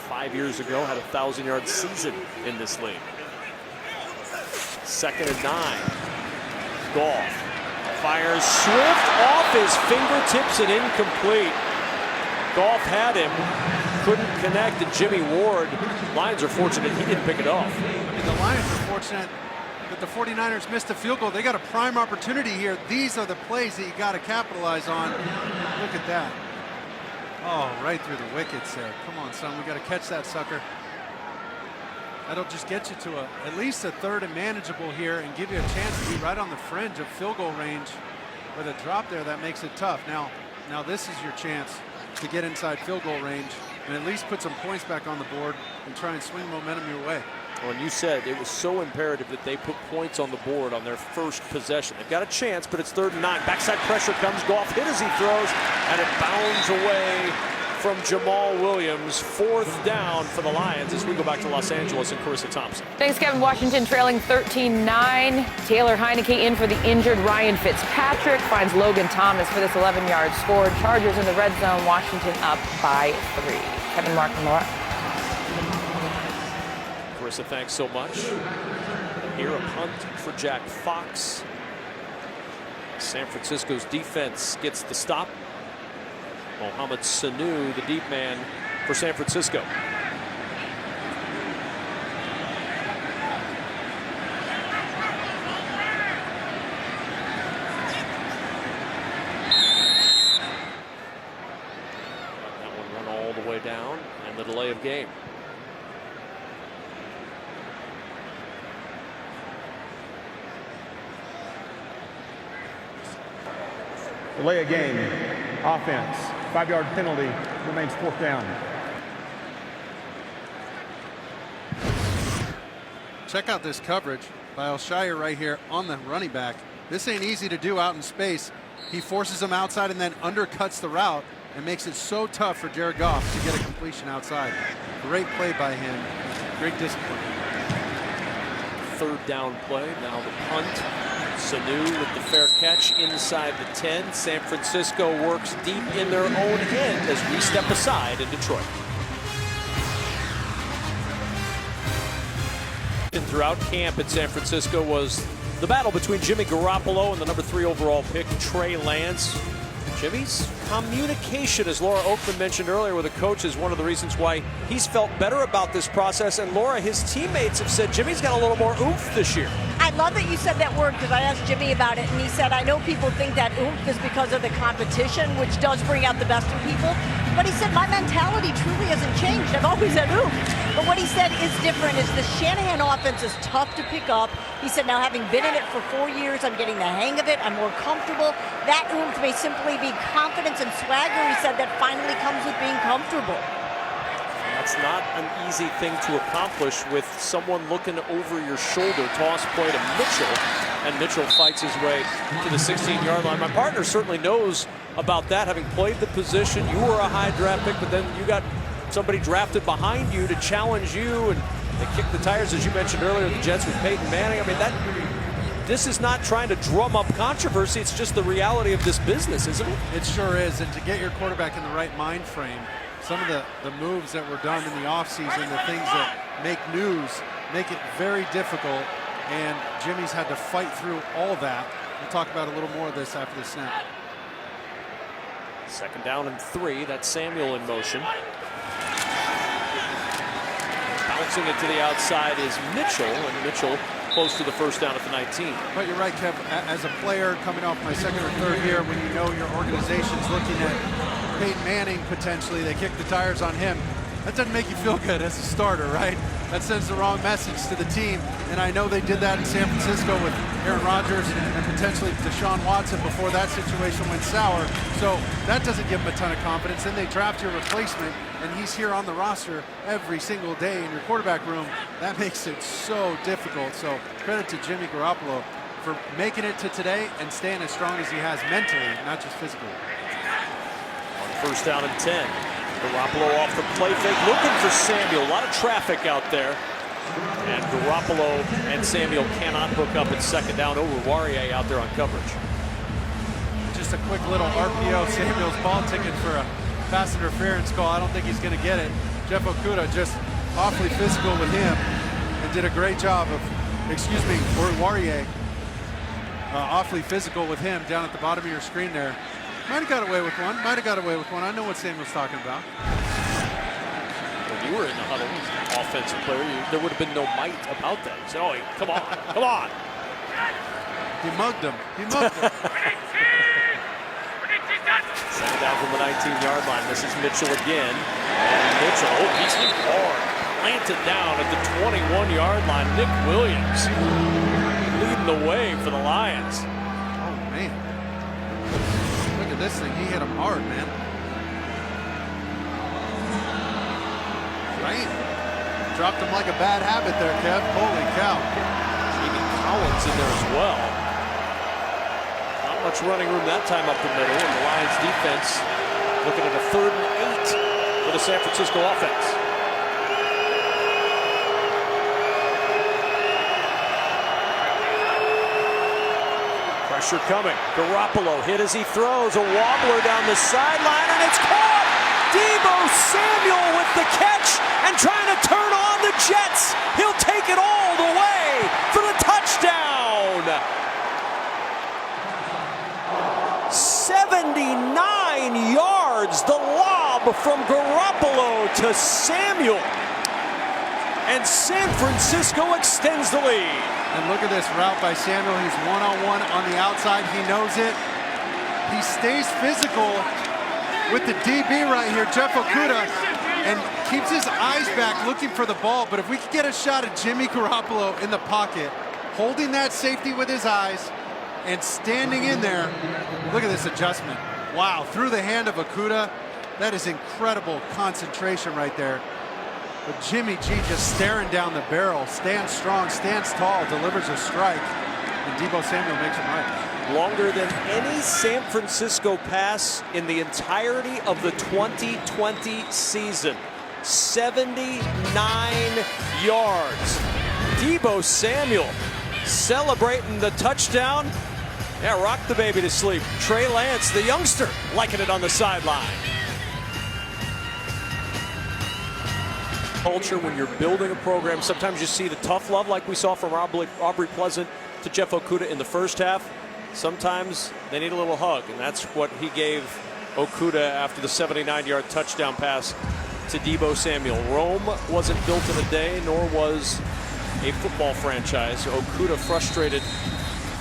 5 years ago, had a 1,000-yard season in this league. 2nd and 9. Goff fires Swift off his fingertips and incomplete. Goff had him, couldn't connect, and Jimmy Ward, Lions are fortunate he didn't pick it off. I mean, the Lions are fortunate that the 49ers missed a field goal. They got a prime opportunity here. These are the plays that you got to capitalize on. Look at that. Oh, right through the wickets there. Come on, son. We got to catch that sucker. That'll just get you to at least a 3rd and manageable here and give you a chance to be right on the fringe of field goal range. With a drop there, that makes it tough. Now this is your chance to get inside field goal range and at least put some points back on the board and try and swing momentum your way. Well, and you said it was so imperative that they put points on the board on their first possession. They've got a chance, but it's 3rd and 9. Backside pressure comes. Goff hit as he throws, and it bounds away from Jamal Williams. 4th down for the Lions as we go back to Los Angeles and Carissa Thompson. Thanks, Kevin. Washington trailing 13-9. Taylor Heineke in for the injured Ryan Fitzpatrick. Finds Logan Thomas for this 11-yard score. Chargers in the red zone. Washington up by 3. Kevin, Mark, and Laura. Carissa, thanks so much. Here a punt for Jack Fox. San Francisco's defense gets the stop. Mohamed Sanu, the deep man for San Francisco. game. Delay a game. Offense. 5-yard penalty. Remains 4th down. Check out this coverage by Alshire right here on the running back. This ain't easy to do out in space. He forces him outside and then undercuts the route and makes it so tough for Jared Goff to get a completion outside. Great play by him. Great discipline. 3rd down play. Now the punt. Sanu with the fair catch inside the 10. San Francisco works deep in their own end as we step aside in Detroit. And throughout camp in San Francisco was the battle between Jimmy Garoppolo and the number 3 overall pick, Trey Lance. Jimmy's communication, as Laura Oakman mentioned earlier with the coach, is one of the reasons why he's felt better about this process. And Laura, his teammates have said Jimmy's got a little more oomph this year. I love that you said that word because I asked Jimmy about it and he said, I know people think that oomph is because of the competition, which does bring out the best in people. But he said, my mentality truly hasn't changed. I've always had oomph. But what he said is different is the Shanahan offense is tough to pick up. He said, now having been in it for 4 years, I'm getting the hang of it. I'm more comfortable. That oomph may simply be confidence and swagger, he said, that finally comes with being comfortable. That's not an easy thing to accomplish with someone looking over your shoulder. Toss play to Mitchell, and Mitchell fights his way to the 16-yard line. My partner certainly knows about that, having played the position. You were a high draft pick, but then you got somebody drafted behind you to challenge you, and they kicked the tires, as you mentioned earlier, the Jets with Peyton Manning. I mean, this is not trying to drum up controversy. It's just the reality of this business, isn't it? It sure is. And to get your quarterback in the right mind frame, some of the moves that were done in the offseason, the things that make news, make it very difficult. And Jimmy's had to fight through all that. We'll talk about a little more of this after the snap. 2nd down and 3. That's Samuel in motion. Bouncing it to the outside is Mitchell, and Mitchell close to the 1st down at the 19. But you're right, Kev. As a player coming off my 2nd or 3rd year, when you know your organization's looking at Peyton Manning potentially, they kick the tires on him. That doesn't make you feel good as a starter, right? That sends the wrong message to the team. And I know they did that in San Francisco with Aaron Rodgers and potentially Deshaun Watson before that situation went sour. So that doesn't give them a ton of confidence. Then they draft your replacement, and he's here on the roster every single day in your quarterback room. That makes it so difficult. So credit to Jimmy Garoppolo for making it to today and staying as strong as he has mentally, not just physically. On 1st down and 10. Garoppolo off the play fake, looking for Samuel. A lot of traffic out there. And Garoppolo and Samuel cannot hook up at 2nd down over Warrior out there on coverage. Just a quick little RPO. Samuel's ball ticket for a pass interference call. I don't think he's going to get it. Jeff Okudah just awfully physical with him and did a great job of, Warrior awfully physical with him down at the bottom of your screen there. Might have got away with one. Might have got away with one. I know what Samuel's talking about. When you were in the huddle as an offensive player, there would have been no might about that. You said, oh, come on, come on. He mugged him. He mugged him. 2nd down from the 19-yard line. This is Mitchell again. And Mitchell, he's hit hard. Planted down at the 21-yard line. Nick Williams leading the way for the Lions. Oh, man. Look at this thing. He hit him hard, man. Right? Dropped him like a bad habit there, Kev. Holy cow. Even Collins in there as well. Not much running room that time up the middle, and the Lions defense looking at a 3rd and 8 for the San Francisco offense. Pressure coming. Garoppolo hit as he throws. A wobbler down the sideline, and it's caught! Deebo Samuel with the catch and trying to turn on the Jets. He'll take it all the way for the touchdown. 79 yards, the lob from Garoppolo to Samuel. And San Francisco extends the lead. And look at this route by Samuel. He's one-on-one on the outside. He knows it. He stays physical with the DB right here, Jeff Okudah. and keeps his eyes back looking for the ball. But if we could get a shot at Jimmy Garoppolo in the pocket, holding that safety with his eyes and standing in there, look at this adjustment. Wow, through the hand of Okudah. That is incredible concentration right there. But Jimmy G just staring down the barrel, stands strong, stands tall, delivers a strike, and Deebo Samuel makes him right. Longer than any San Francisco pass in the entirety of the 2020 season. 79 yards. Deebo Samuel celebrating the touchdown. Yeah, rock the baby to sleep. Trey Lance, the youngster, liking it on the sideline. Culture, when you're building a program, sometimes you see the tough love like we saw from Aubrey Pleasant to Jeff Okudah in the first half. Sometimes they need a little hug, and that's what he gave Okudah after the 79-yard touchdown pass to Deebo Samuel. Rome wasn't built in a day, nor was a football franchise. Okudah frustrated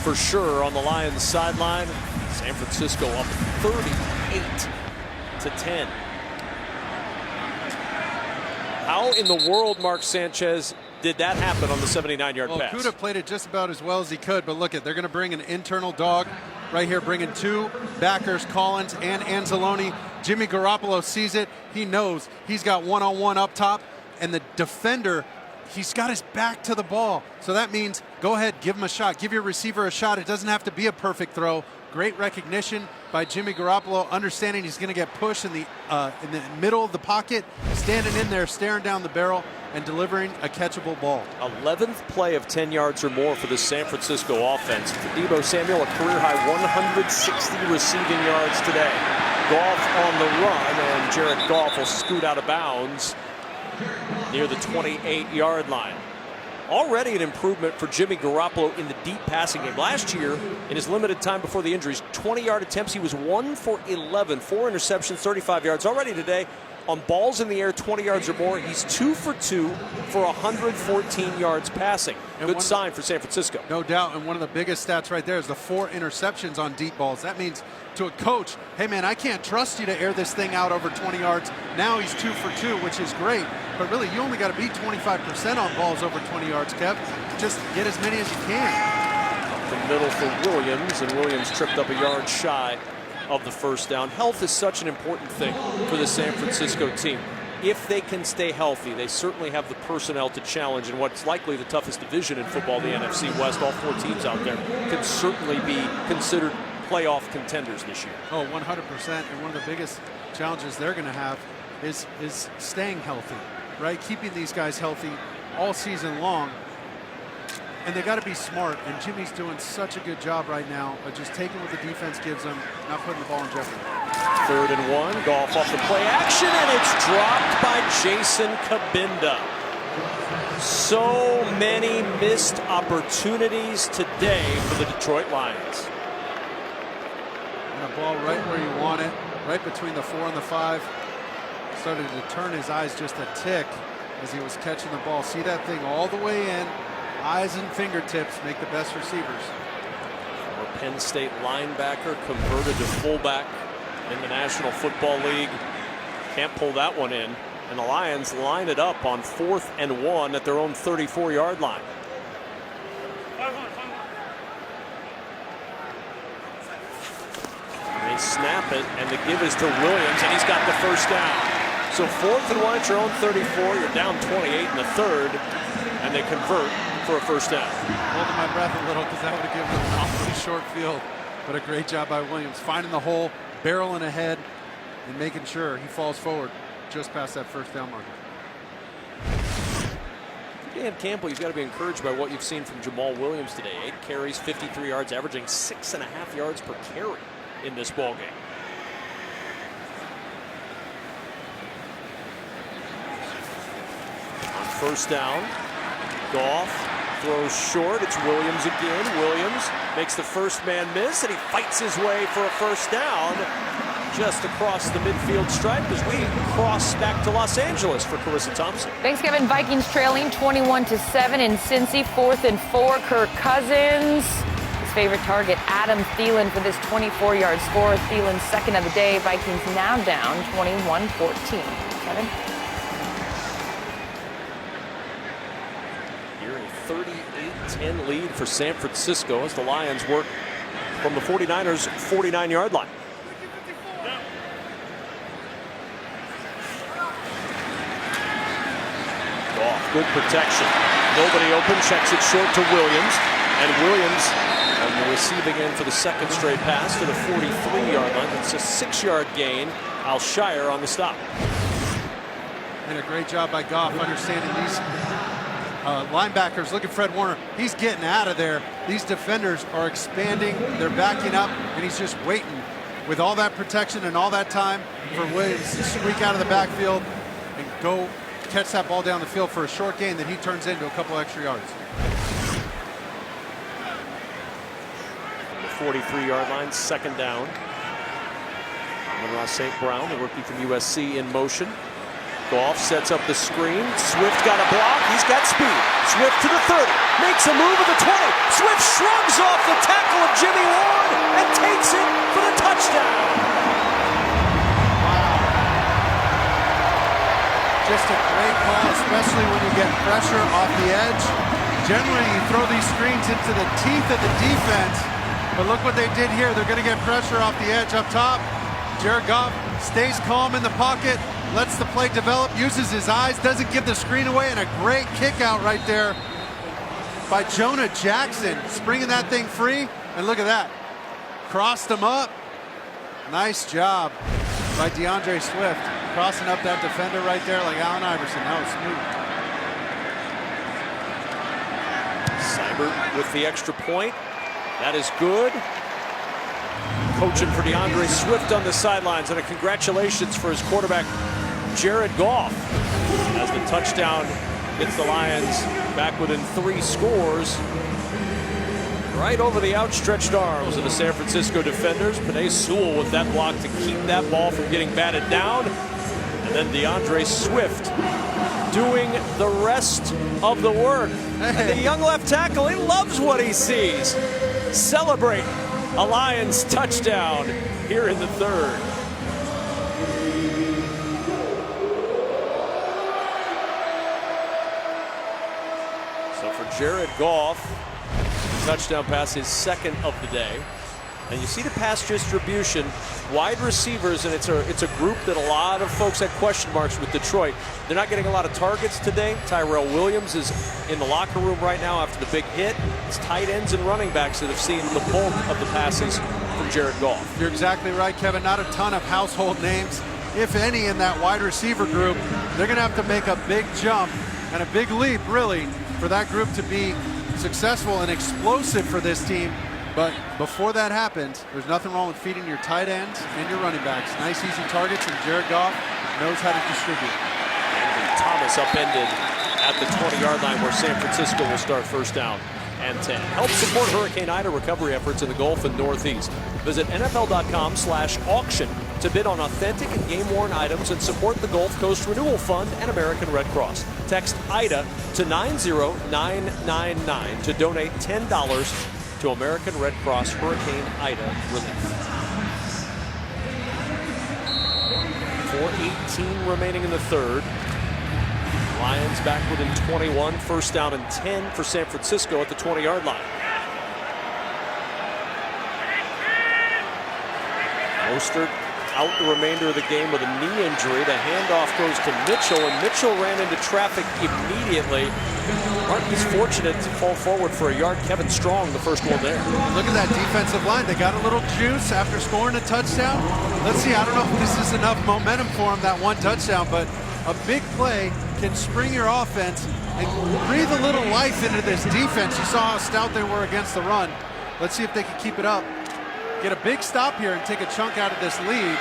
for sure on the Lions sideline. San Francisco up 38-10. How in the world, Mark Sanchez, did that happen on the 79-yard pass? Okudah played it just about as well as he could, but look, they're going to bring an internal dog right here, bringing two backers, Collins and Anzalone. Jimmy Garoppolo sees it. He knows he's got one-on-one up top, and the defender, he's got his back to the ball. So that means go ahead, give him a shot. Give your receiver a shot. It doesn't have to be a perfect throw. Great recognition by Jimmy Garoppolo, understanding he's going to get pushed in the middle of the pocket, standing in there, staring down the barrel, and delivering a catchable ball. 11th play of 10 yards or more for the San Francisco offense. For Deebo Samuel, a career-high 160 receiving yards today. Goff on the run, and Jared Goff will scoot out of bounds near the 28-yard line. Already an improvement for Jimmy Garoppolo in the deep passing game. Last year, in his limited time before the injuries, 20-yard attempts, he was 1 for 11, 4 interceptions, 35 yards. Already today, on balls in the air, 20 yards or more, he's 2 for 2 for 114 yards passing. Good sign for San Francisco. No doubt, and one of the biggest stats right there is the 4 interceptions on deep balls. That means to a coach, hey man, I can't trust you to air this thing out over 20 yards. Now he's 2 for 2, which is great. But really, you only got to be 25% on balls over 20 yards, Kev. Just get as many as you can. Up the middle for Williams, and Williams tripped up a yard shy of the first down. Health is such an important thing for the San Francisco team. If they can stay healthy, they certainly have the personnel to challenge in what's likely the toughest division in football, the NFC West. All 4 teams out there can certainly be considered playoff contenders this year. Oh, 100%. And one of the biggest challenges they're going to have is staying healthy, right? Keeping these guys healthy all season long. And they got to be smart, and Jimmy's doing such a good job right now of just taking what the defense gives them, not putting the ball in jeopardy. 3rd and 1, Goff off the play action, and it's dropped by Jason Kabinda. So many missed opportunities today for the Detroit Lions. And a ball right where you want it, right between the 4 and the 5. Started to turn his eyes just a tick as he was catching the ball. See that thing all the way in. Eyes and fingertips make the best receivers. Former Penn State linebacker converted to fullback in the National Football League. Can't pull that one in. And the Lions line it up on 4th and 1 at their own 34-yard line. And they snap it, and the give is to Williams, and he's got the first down. So 4th and 1 at your own 34. You're down 28 in the 3rd, and they convert for a first down. Holding my breath a little because that would have given them an awfully short field. But a great job by Williams, finding the hole, barreling ahead, and making sure he falls forward just past that first down marker. Dan Campbell, you've got to be encouraged by what you've seen from Jamal Williams today. 8 carries, 53 yards, averaging 6.5 yards per carry in this ball game. On first down, Goff throws short. It's Williams again. Williams makes the first man miss, and he fights his way for a first down just across the midfield stripe as we cross back to Los Angeles for Carissa Thompson. Thanks, Kevin. Vikings trailing 21-7 in Cincy. 4th and 4. Kirk Cousins. His favorite target, Adam Thielen, for this 24-yard score. Thielen's second of the day. Vikings now down 21-14. Kevin? 38-10 lead for San Francisco as the Lions work from the 49ers' 49-yard line. Goff, good protection. Nobody open, checks it short to Williams. And Williams on the receiving end for the second straight pass to the 43-yard line. It's a 6-yard gain. Alshire on the stop. And a great job by Goff understanding these linebackers. Look at Fred Warner. He's getting out of there. These defenders are expanding. They're backing up, and he's just waiting with all that protection and all that time for Williams to squeak out of the backfield and go catch that ball down the field for a short gain that he turns into a couple extra yards. From the 43-yard line, second down. Amon-Ra St. Brown, the rookie from USC, in motion. Goff sets up the screen. Swift got a block. He's got speed. Swift to the 30. Makes a move at the 20. Swift shrugs off the tackle of Jimmy Ward and takes it for the touchdown. Wow. Just a great call, especially when you get pressure off the edge. Generally, you throw these screens into the teeth of the defense. But look what they did here. They're going to get pressure off the edge up top. Jared Goff stays calm in the pocket, lets the play develop, uses his eyes, doesn't give the screen away, and a great kick out right there by Jonah Jackson, springing that thing free. And look at that. Crossed him up. Nice job by DeAndre Swift, crossing up that defender right there like Allen Iverson. That was smooth. Seibert with the extra point. That is good. Coaching for DeAndre Swift on the sidelines, and a congratulations for his quarterback, Jared Goff, as the touchdown gets the Lions back within 3 scores. Right over the outstretched arms of the San Francisco defenders. Penei Sewell with that block to keep that ball from getting batted down. And then DeAndre Swift doing the rest of the work. And the young left tackle, he loves what he sees. Celebrate a Lions touchdown here in the third. So for Jared Goff, touchdown pass, his second of the day. And you see the pass distribution, wide receivers, and it's a group that a lot of folks had question marks with Detroit. They're not getting a lot of targets today. Tyrell Williams is in the locker room right now after the big hit. It's tight ends and running backs that have seen the bulk of the passes from Jared Goff. You're exactly right, Kevin. Not a ton of household names, if any, in that wide receiver group. They're going to have to make a big jump and a big leap, really, for that group to be successful and explosive for this team. But before that happens, there's nothing wrong with feeding your tight ends and your running backs. Nice, easy targets, and Jared Goff knows how to distribute. And Thomas upended at the 20-yard line where San Francisco will start first down and 10. Help support Hurricane Ida recovery efforts in the Gulf and Northeast. Visit NFL.com/auction to bid on authentic and game-worn items and support the Gulf Coast Renewal Fund and American Red Cross. Text IDA to 90999 to donate $10 to American Red Cross Hurricane Ida relief. 4:18 remaining in the third. Lions back within 21, first down and 10 for San Francisco at the 20-yard line. Mostert out the remainder of the game with a knee injury. The handoff goes to Mitchell, and Mitchell ran into traffic immediately. Martin's fortunate to fall forward for a yard. Kevin Strong, the first one there. Look at that defensive line. They got a little juice after scoring a touchdown. Let's see, I don't know if this is enough momentum for them, that one touchdown, but a big play can spring your offense and breathe a little life into this defense. You saw how stout they were against the run. Let's see if they can keep it up. Get a big stop here and take a chunk out of this lead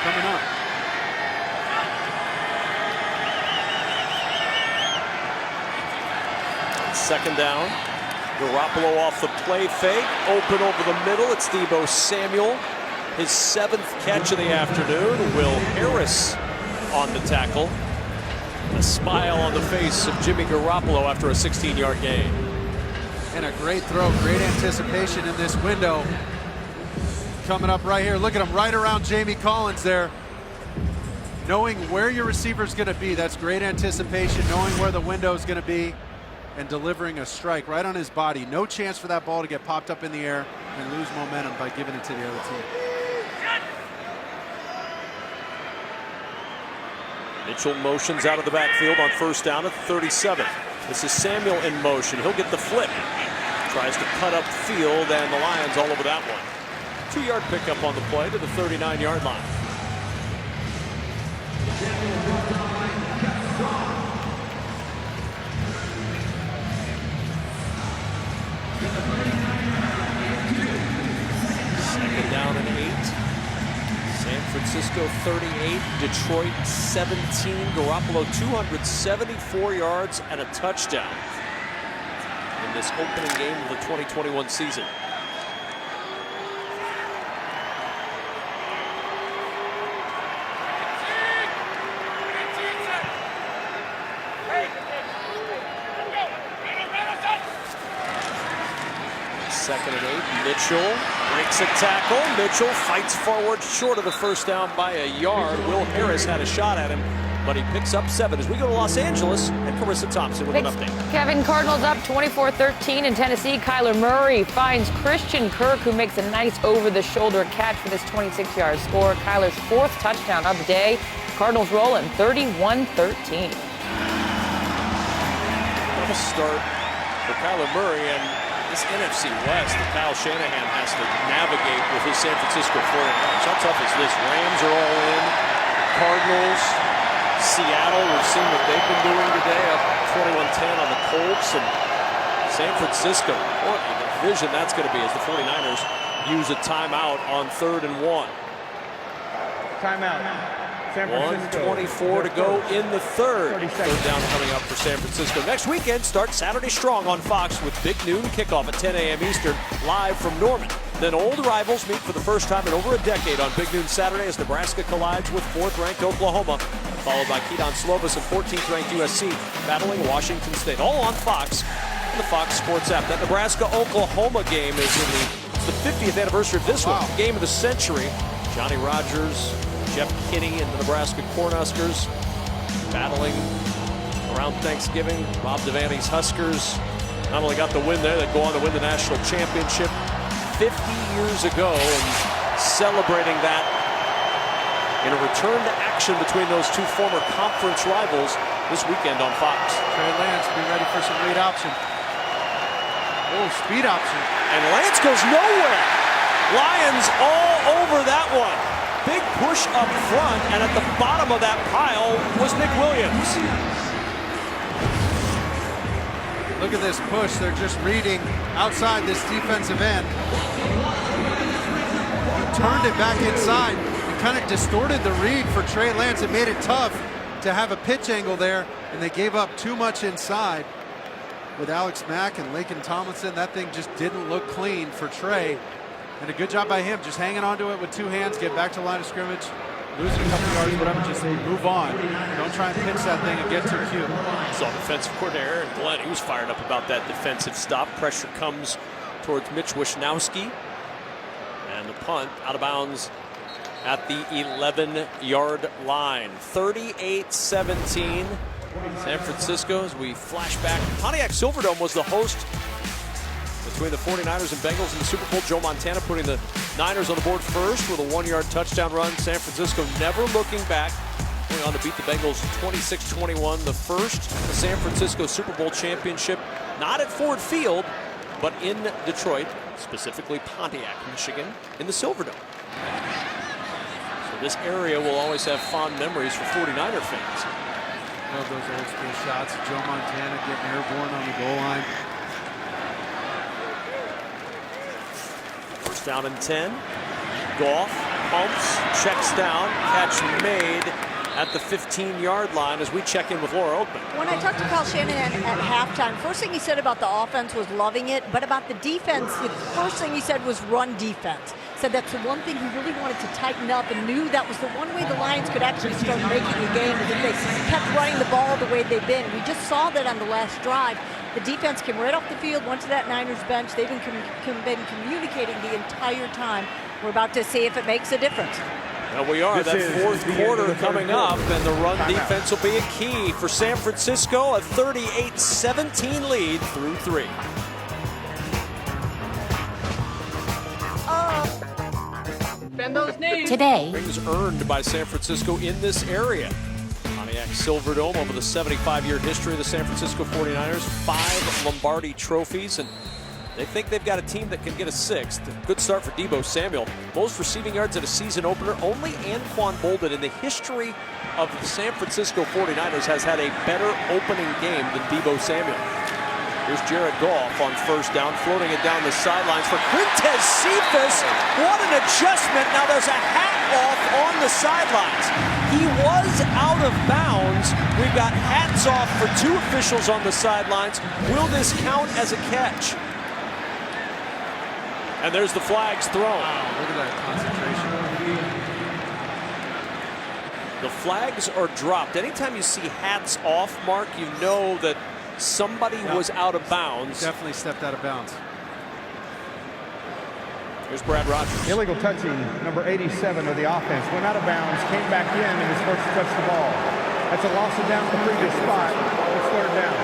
coming up. Second down. Garoppolo off the play fake. Open over the middle. It's Deebo Samuel. His 7th catch of the afternoon. Will Harris on the tackle. A smile on the face of Jimmy Garoppolo after a 16-yard gain. And a great throw, great anticipation in this window. Coming up right here. Look at him right around Jamie Collins there. Knowing where your receiver is going to be. That's great anticipation, knowing where the window is going to be. and delivering a strike right on his body. No chance for that ball to get popped up in the air and lose momentum by giving it to the other team. Mitchell motions out of the backfield on first down at the 37. This is Samuel in motion. He'll get the flip. Tries to cut up field, and the Lions all over that one. 2-yard pickup on the play to the 39-yard line. Second down and 8. San Francisco 38, Detroit 17. Garoppolo 274 yards and a touchdown in this opening game of the 2021 season. Second and 8. Mitchell breaks a tackle. Mitchell fights forward short of the first down by a yard. Will Harris had a shot at him, but he picks up 7 as we go to Los Angeles, and Carissa Thompson with an update. Kevin, Cardinals up 24-13 in Tennessee. Kyler Murray finds Christian Kirk, who makes a nice over-the-shoulder catch for this 26-yard score. Kyler's 4th touchdown of the day. Cardinals rolling 31-13. What a start for Kyler Murray, and this NFC West that Kyle Shanahan has to navigate with his San Francisco 49ers. How tough is this? Rams are all in. Cardinals, Seattle, we've seen what they've been doing today, up 21-10 on the Colts. And San Francisco, what a division that's going to be as the 49ers use a timeout on 3rd and 1. Timeout. 1:24 to go in the 3rd. 3rd down coming up for San Francisco. Next weekend starts Saturday strong on Fox with big noon kickoff at 10 a.m. Eastern, live from Norman. Then old rivals meet for the first time in over a decade on Big Noon Saturday as Nebraska collides with 4th-ranked Oklahoma, followed by Keaton Slovis and 14th-ranked USC battling Washington State. All on Fox and the Fox Sports app. That Nebraska-Oklahoma game is the 50th anniversary of this one, game of the century. Johnny Rodgers, Jeff Kinney and the Nebraska Cornhuskers battling around Thanksgiving. Rob Devaney's Huskers not only got the win there, they go on to win the national championship 50 years ago, and celebrating that in a return to action between those two former conference rivals this weekend on Fox. Trey Lance, be ready for some lead option. Oh, speed option. And Lance goes nowhere. Lions all over that one. Big push up front, and at the bottom of that pile was Nick Williams. Look at this push. They're just reading outside this defensive end. Turned it back inside and kind of distorted the read for Trey Lance. It made it tough to have a pitch angle there, and they gave up too much inside. With Alex Mack and Laken Tomlinson, that thing just didn't look clean for Trey. And a good job by him, just hanging on to it with 2 hands, get back to the line of scrimmage, losing a couple yards, whatever, just move on. Don't try and pitch that thing and get too cute. Saw defensive coordinator Aaron Glenn. He was fired up about that defensive stop. Pressure comes towards Mitch Wisnowski. And the punt out of bounds at the 11-yard line. 38-17. San Francisco, as we flash back. Pontiac Silverdome was the host between the 49ers and Bengals in the Super Bowl. Joe Montana putting the Niners on the board first with a 1-yard touchdown run. San Francisco never looking back, going on to beat the Bengals 26-21. The first San Francisco Super Bowl championship, not at Ford Field, but in Detroit, specifically Pontiac, Michigan, in the Silverdome. So this area will always have fond memories for 49er fans. Love those old school shots. Joe Montana getting airborne on the goal line. First down and 10. Goff pumps, checks down, catch made at the 15-yard line as we check in with Laura Oakman. When I talked to Kyle Shanahan at halftime, first thing he said about the offense was loving it, but about the defense, the first thing he said was run defense. Said that's the one thing he really wanted to tighten up, and knew that was the one way the Lions could actually start making a game, is if they kept running the ball the way they've been. We just saw that on the last drive. The defense came right off the field, went to that Niners bench. They've been communicating the entire time. We're about to see if it makes a difference. Well, we are. This That is fourth the end of quarter the third coming up, quarter. and the run Timeout. defense will be a key for San Francisco. A 38-17 lead through 3. Today, Rings earned by San Francisco in this area. Pontiac Silverdome over the 75-year history of the San Francisco 49ers. 5 Lombardi trophies, and they think they've got a team that can get a 6th. Good start for Deebo Samuel. Most receiving yards at a season opener. Only Anquan Boldin in the history of the San Francisco 49ers has had a better opening game than Deebo Samuel. Here's Jared Goff on first down, floating it down the sidelines for Quintez Cephas. What an adjustment. Now there's a hat off on the sidelines. He was out of bounds. We've got hats off for 2 officials on the sidelines. Will this count as a catch? And there's the flags thrown. Wow, look at that concentration. The flags are dropped. Anytime you see hats off, Mark, you know that somebody was out of bounds. Definitely stepped out of bounds. Here's Brad Rogers. Illegal touching, number 87 of the offense. Went out of bounds, came back in, and was first to touch the ball. That's a loss of down at the previous spot. It's third down.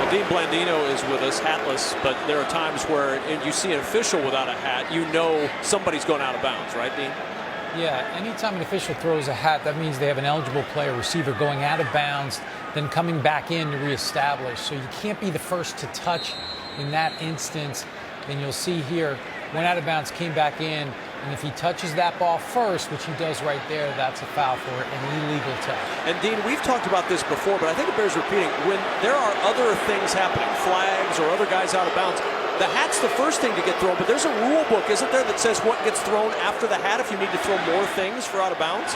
Well, Dean Blandino is with us, hatless, but there are times where you see an official without a hat, you know somebody's going out of bounds, right, Dean? Yeah, anytime an official throws a hat, that means they have an eligible player, receiver, going out of bounds, then coming back in to reestablish. So you can't be the first to touch in that instance. And you'll see here, went out of bounds, came back in, and if he touches that ball first, which he does right there, that's a foul for an illegal touch. And Dean, we've talked about this before, but I think it bears repeating. When there are other things happening, flags or other guys out of bounds, the hat's the first thing to get thrown, but there's a rule book, isn't there, that says what gets thrown after the hat if you need to throw more things for out of bounds?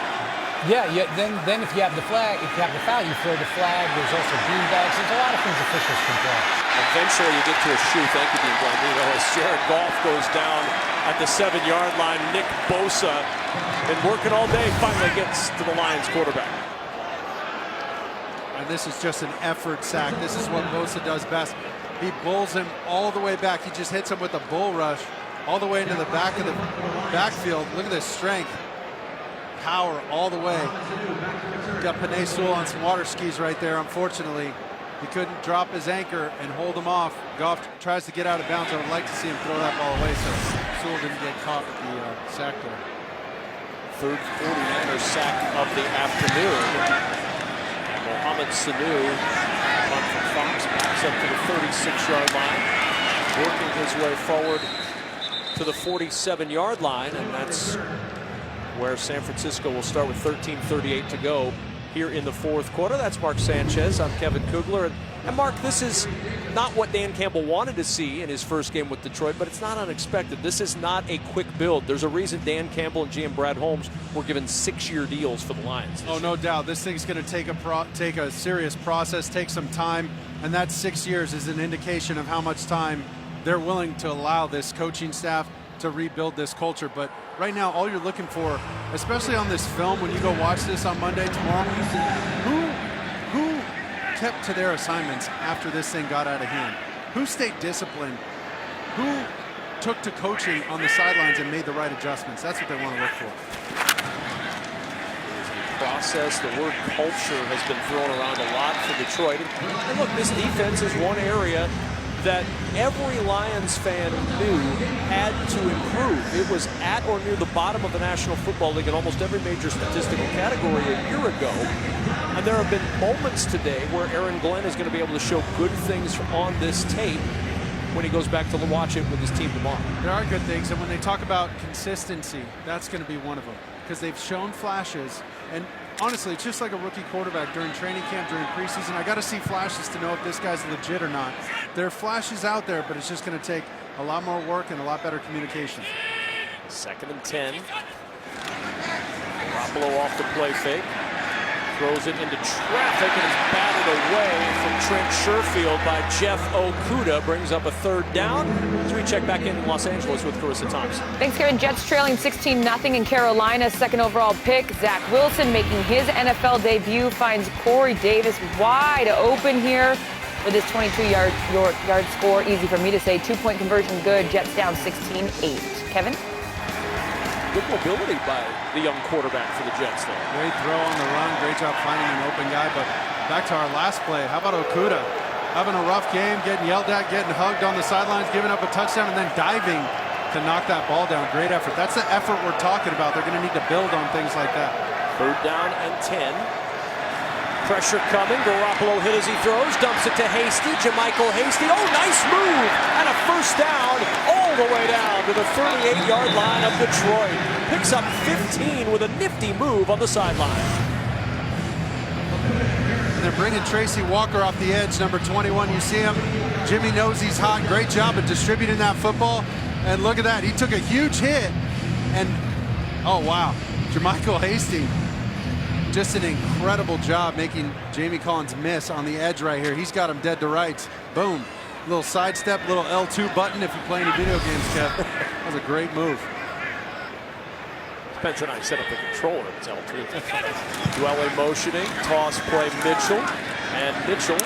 Yeah, then if you have the flag, if you have the foul, you throw the flag. There's also beanbags. There's a lot of things officials can throw. Eventually you get to a shoe. Thank you, Dean Blandino. As Jared Goff goes down at the 7-yard line, Nick Bosa, been working all day, finally gets to the Lions quarterback. And this is just an effort sack. This is what Bosa does best. He bulls him all the way back. He just hits him with a bull rush all the way into the back of the backfield. Look at this strength. Power all the way. Got Penei Sewell on some water skis right there. Unfortunately, he couldn't drop his anchor and hold him off. Goff tries to get out of bounds. I would like to see him throw that ball away so Sewell didn't get caught with the sack there. Third 49ers sack of the afternoon. Mohamed Sanu, punt from Fox, backs up to the 36-yard line, working his way forward to the 47-yard line, and that's where San Francisco will start with 13:38 to go here in the fourth quarter. That's Mark Sanchez. I'm Kevin Kugler. And Mark, this is not what Dan Campbell wanted to see in his first game with Detroit, but it's not unexpected. This is not a quick build. There's a reason Dan Campbell and GM Brad Holmes were given 6-year deals for the Lions. Oh, no doubt. This thing's going to take a serious process, take some time, and that 6 years is an indication of how much time they're willing to allow this coaching staff to rebuild this culture. But right now, all you're looking for, especially on this film, when you go watch this on Monday, tomorrow, who kept to their assignments after this thing got out of hand? Who stayed disciplined? Who took to coaching on the sidelines and made the right adjustments? That's what they want to look for. Process, the word culture has been thrown around a lot for Detroit. And look, this defense is one area that every Lions fan knew had to improve. It was at or near the bottom of the National Football League in almost every major statistical category a year ago. And there have been moments today where Aaron Glenn is going to be able to show good things on this tape when he goes back to watch it with his team tomorrow. There are good things, and when they talk about consistency, that's going to be one of them, because they've shown flashes. And honestly, it's just like a rookie quarterback during training camp, during preseason. I got to see flashes to know if this guy's legit or not. There are flashes out there, but it's just going to take a lot more work and a lot better communication. 2nd and 10. Garoppolo off the play fake. Throws it into traffic and is batted away from Trent Sherfield by Jeff Okudah. Brings up a 3rd down as we check back in Los Angeles with Carissa Thompson. Thanks, Kevin. Jets trailing 16-0 in Carolina. 2nd overall pick. Zach Wilson making his NFL debut. Finds Corey Davis wide open here with his 22-yard score. Easy for me to say. 2-point conversion good. Jets down 16-8. Kevin? Good mobility by the young quarterback for the Jets there. Great throw on the run. Great job finding an open guy. But back to our last play. How about Okudah? Having a rough game, getting yelled at, getting hugged on the sidelines, giving up a touchdown, and then diving to knock that ball down. Great effort. That's the effort we're talking about. They're going to need to build on things like that. 3rd down and 10. Pressure coming. Garoppolo hit as he throws. Dumps it to Hasty. Jermichael Hasty. Oh, nice move. And a first down all the way down to the 38-yard line of Detroit. Picks up 15 with a nifty move on the sideline. And they're bringing Tracy Walker off the edge, number 21. You see him. Jimmy knows he's hot. Great job at distributing that football. And look at that. He took a huge hit. And, oh, wow. Jermichael Hasty. Just an incredible job making Jamie Collins miss on the edge right here. He's got him dead to rights. Boom. Little sidestep, little L2 button if you play any video games, Kev. That was a great move. Spence and I set up the controller. It's L2. Dwelly motioning. Toss play Mitchell. And Mitchell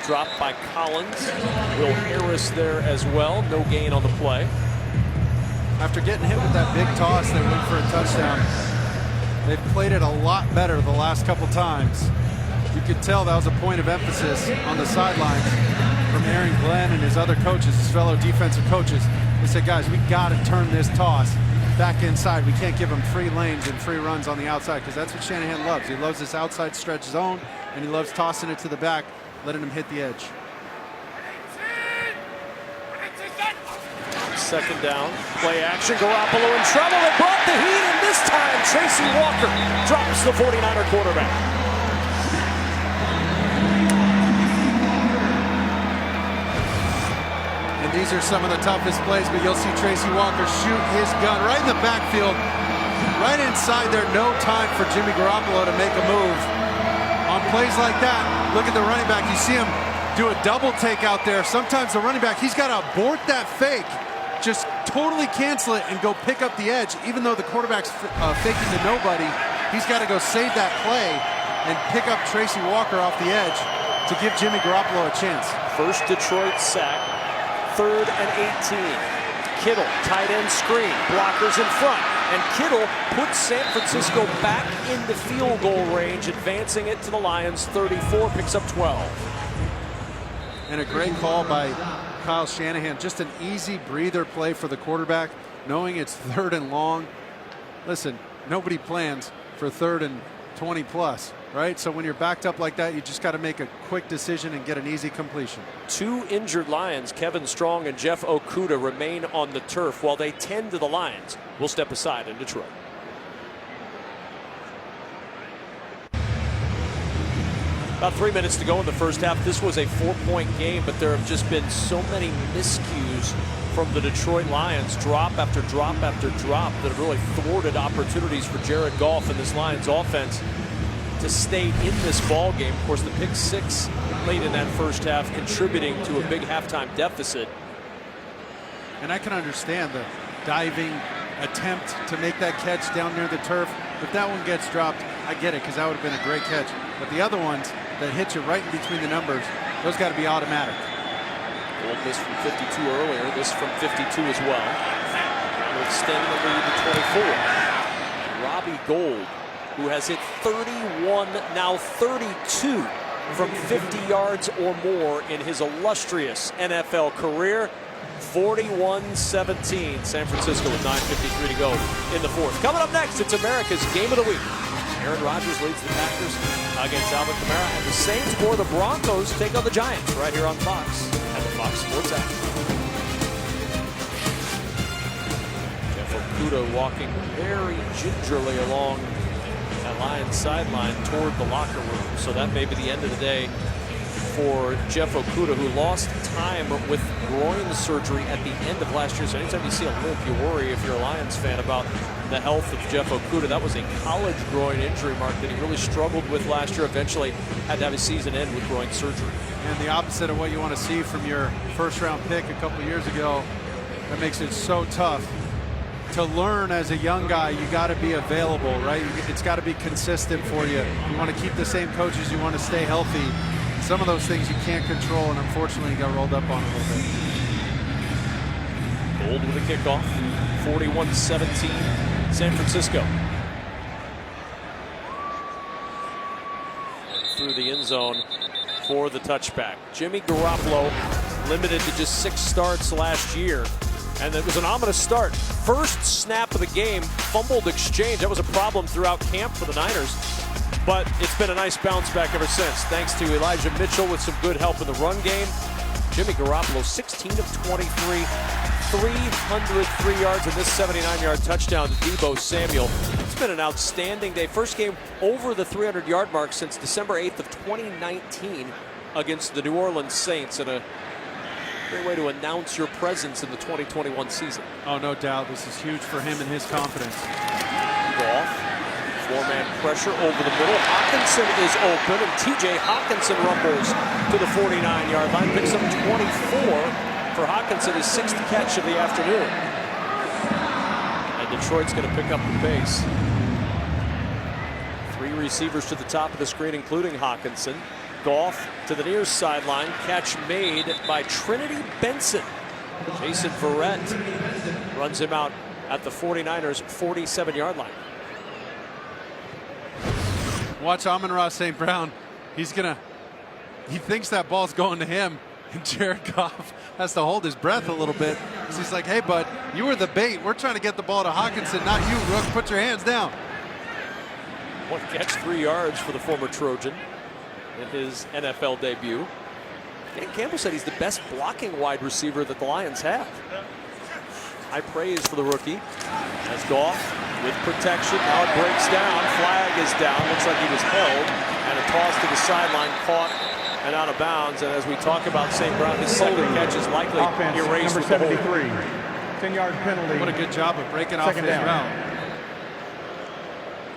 dropped by Collins. Will Harris there as well. No gain on the play. After getting hit with that big toss, they went for a touchdown. They've played it a lot better the last couple times. You could tell that was a point of emphasis on the sidelines from Aaron Glenn and his other coaches, his fellow defensive coaches. They said, guys, we got to turn this toss back inside. We can't give them free lanes and free runs on the outside, because that's what Shanahan loves. He loves this outside stretch zone, and he loves tossing it to the back, letting them hit the edge. 2nd down, play action, Garoppolo in trouble, it brought the heat, and this time Tracy Walker drops the 49er quarterback. And these are some of the toughest plays, but you'll see Tracy Walker shoot his gun right in the backfield, right inside there. No time for Jimmy Garoppolo to make a move. On plays like that, look at the running back. You see him do a double take out there. Sometimes the running back, he's got to abort that fake, just totally cancel it and go pick up the edge. Even though the quarterback's faking to nobody, he's got to go save that play and pick up Tracy Walker off the edge to give Jimmy Garoppolo a chance. First Detroit sack, 3rd and 18. Kittle, tight end screen, blockers in front, and Kittle puts San Francisco back in the field goal range, advancing it to the Lions' 34, picks up 12. And a great call by Kyle Shanahan. Just an easy breather play for the quarterback, knowing it's 3rd and long. Listen, nobody plans for 3rd and 20 plus, right? So when you're backed up like that, you just got to make a quick decision and get an easy completion. 2 injured Lions, Kevin Strong and Jeff Okudah, remain on the turf while they tend to the Lions. We'll step aside in Detroit. About 3 minutes to go in the first half. This was a 4-point game, but there have just been so many miscues from the Detroit Lions, drop after drop after drop, that have really thwarted opportunities for Jared Goff and this Lions offense to stay in this ball game. Of course, the pick 6 late in that first half contributing to a big halftime deficit. And I can understand the diving attempt to make that catch down near the turf. If that one gets dropped, I get it, because that would have been a great catch. But the other ones that hit you right in between the numbers, those got to be automatic. Old miss from 52 earlier, this from 52 as well. We'll extend the lead to 24. Robbie Gould, who has hit 31, now 32 from 50 yards or more in his illustrious NFL career. 41-17. San Francisco with 9:53 to go in the 4th. Coming up next, it's America's Game of the Week. Aaron Rodgers leads the Packers against Alvin Kamara, and the Saints or the Broncos take on the Giants right here on Fox and the Fox Sports app. Jeff Okudah walking very gingerly along that Lions sideline toward the locker room. So that may be the end of the day for Jeff Okudah, who lost time with groin surgery at the end of last year. So anytime you see a limp, you worry if you're a Lions fan about the health of Jeff Okudah. That was a college groin injury, Mark, that he really struggled with last year. Eventually had to have his season end with groin surgery. And the opposite of what you want to see from your first-round pick a couple years ago. That makes it so tough. To learn as a young guy, you got to be available, right? It's got to be consistent for you. You want to keep the same coaches. You want to stay healthy. Some of those things you can't control, and unfortunately, you got rolled up on a little bit. Gould with a kickoff, 41-17. San Francisco. Through the end zone for the touchback. Jimmy Garoppolo limited to just 6 starts last year, and it was an ominous start. First snap of the game, fumbled exchange. That was a problem throughout camp for the Niners, but it's been a nice bounce back ever since, thanks to Elijah Mitchell with some good help in the run game. Jimmy Garoppolo, 16 of 23, 303 yards in this 79-yard touchdown to Deebo Samuel. It's been an outstanding day. First game over the 300-yard mark since December 8th of 2019 against the New Orleans Saints, and a great way to announce your presence in the 2021 season. Oh, no doubt. This is huge for him and his confidence. Goff. 4-man pressure over the middle. Hawkinson is open, and TJ Hawkinson rumbles to the 49-yard line. Picks up 24 for Hawkinson, his 6th catch of the afternoon. And Detroit's going to pick up the pace. 3 receivers to the top of the screen, including Hawkinson. Goff to the near sideline. Catch made by Trinity Benson. Jason Verrett runs him out at the 49ers' 47-yard line. Watch Amon-Ra St. Brown. He thinks that ball's going to him, and Jared Goff has to hold his breath a little bit. He's like, hey, bud, you were the bait. We're trying to get the ball to Hawkinson, not you, Rook. Put your hands down. 1 catch, 3 yards for the former Trojan in his NFL debut. Dan Campbell said he's the best blocking wide receiver that the Lions have. High praise for the rookie. As Goff with protection. Now it breaks down. Flag is down. Looks like he was held. And a toss to the sideline, caught and out of bounds. And as we talk about St. Brown, his second catch is likely erased Number with the 73. 10-yard penalty. What a good job of breaking off his route.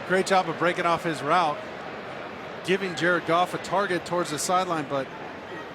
Great job of breaking off his route. Giving Jared Goff a target towards the sideline, but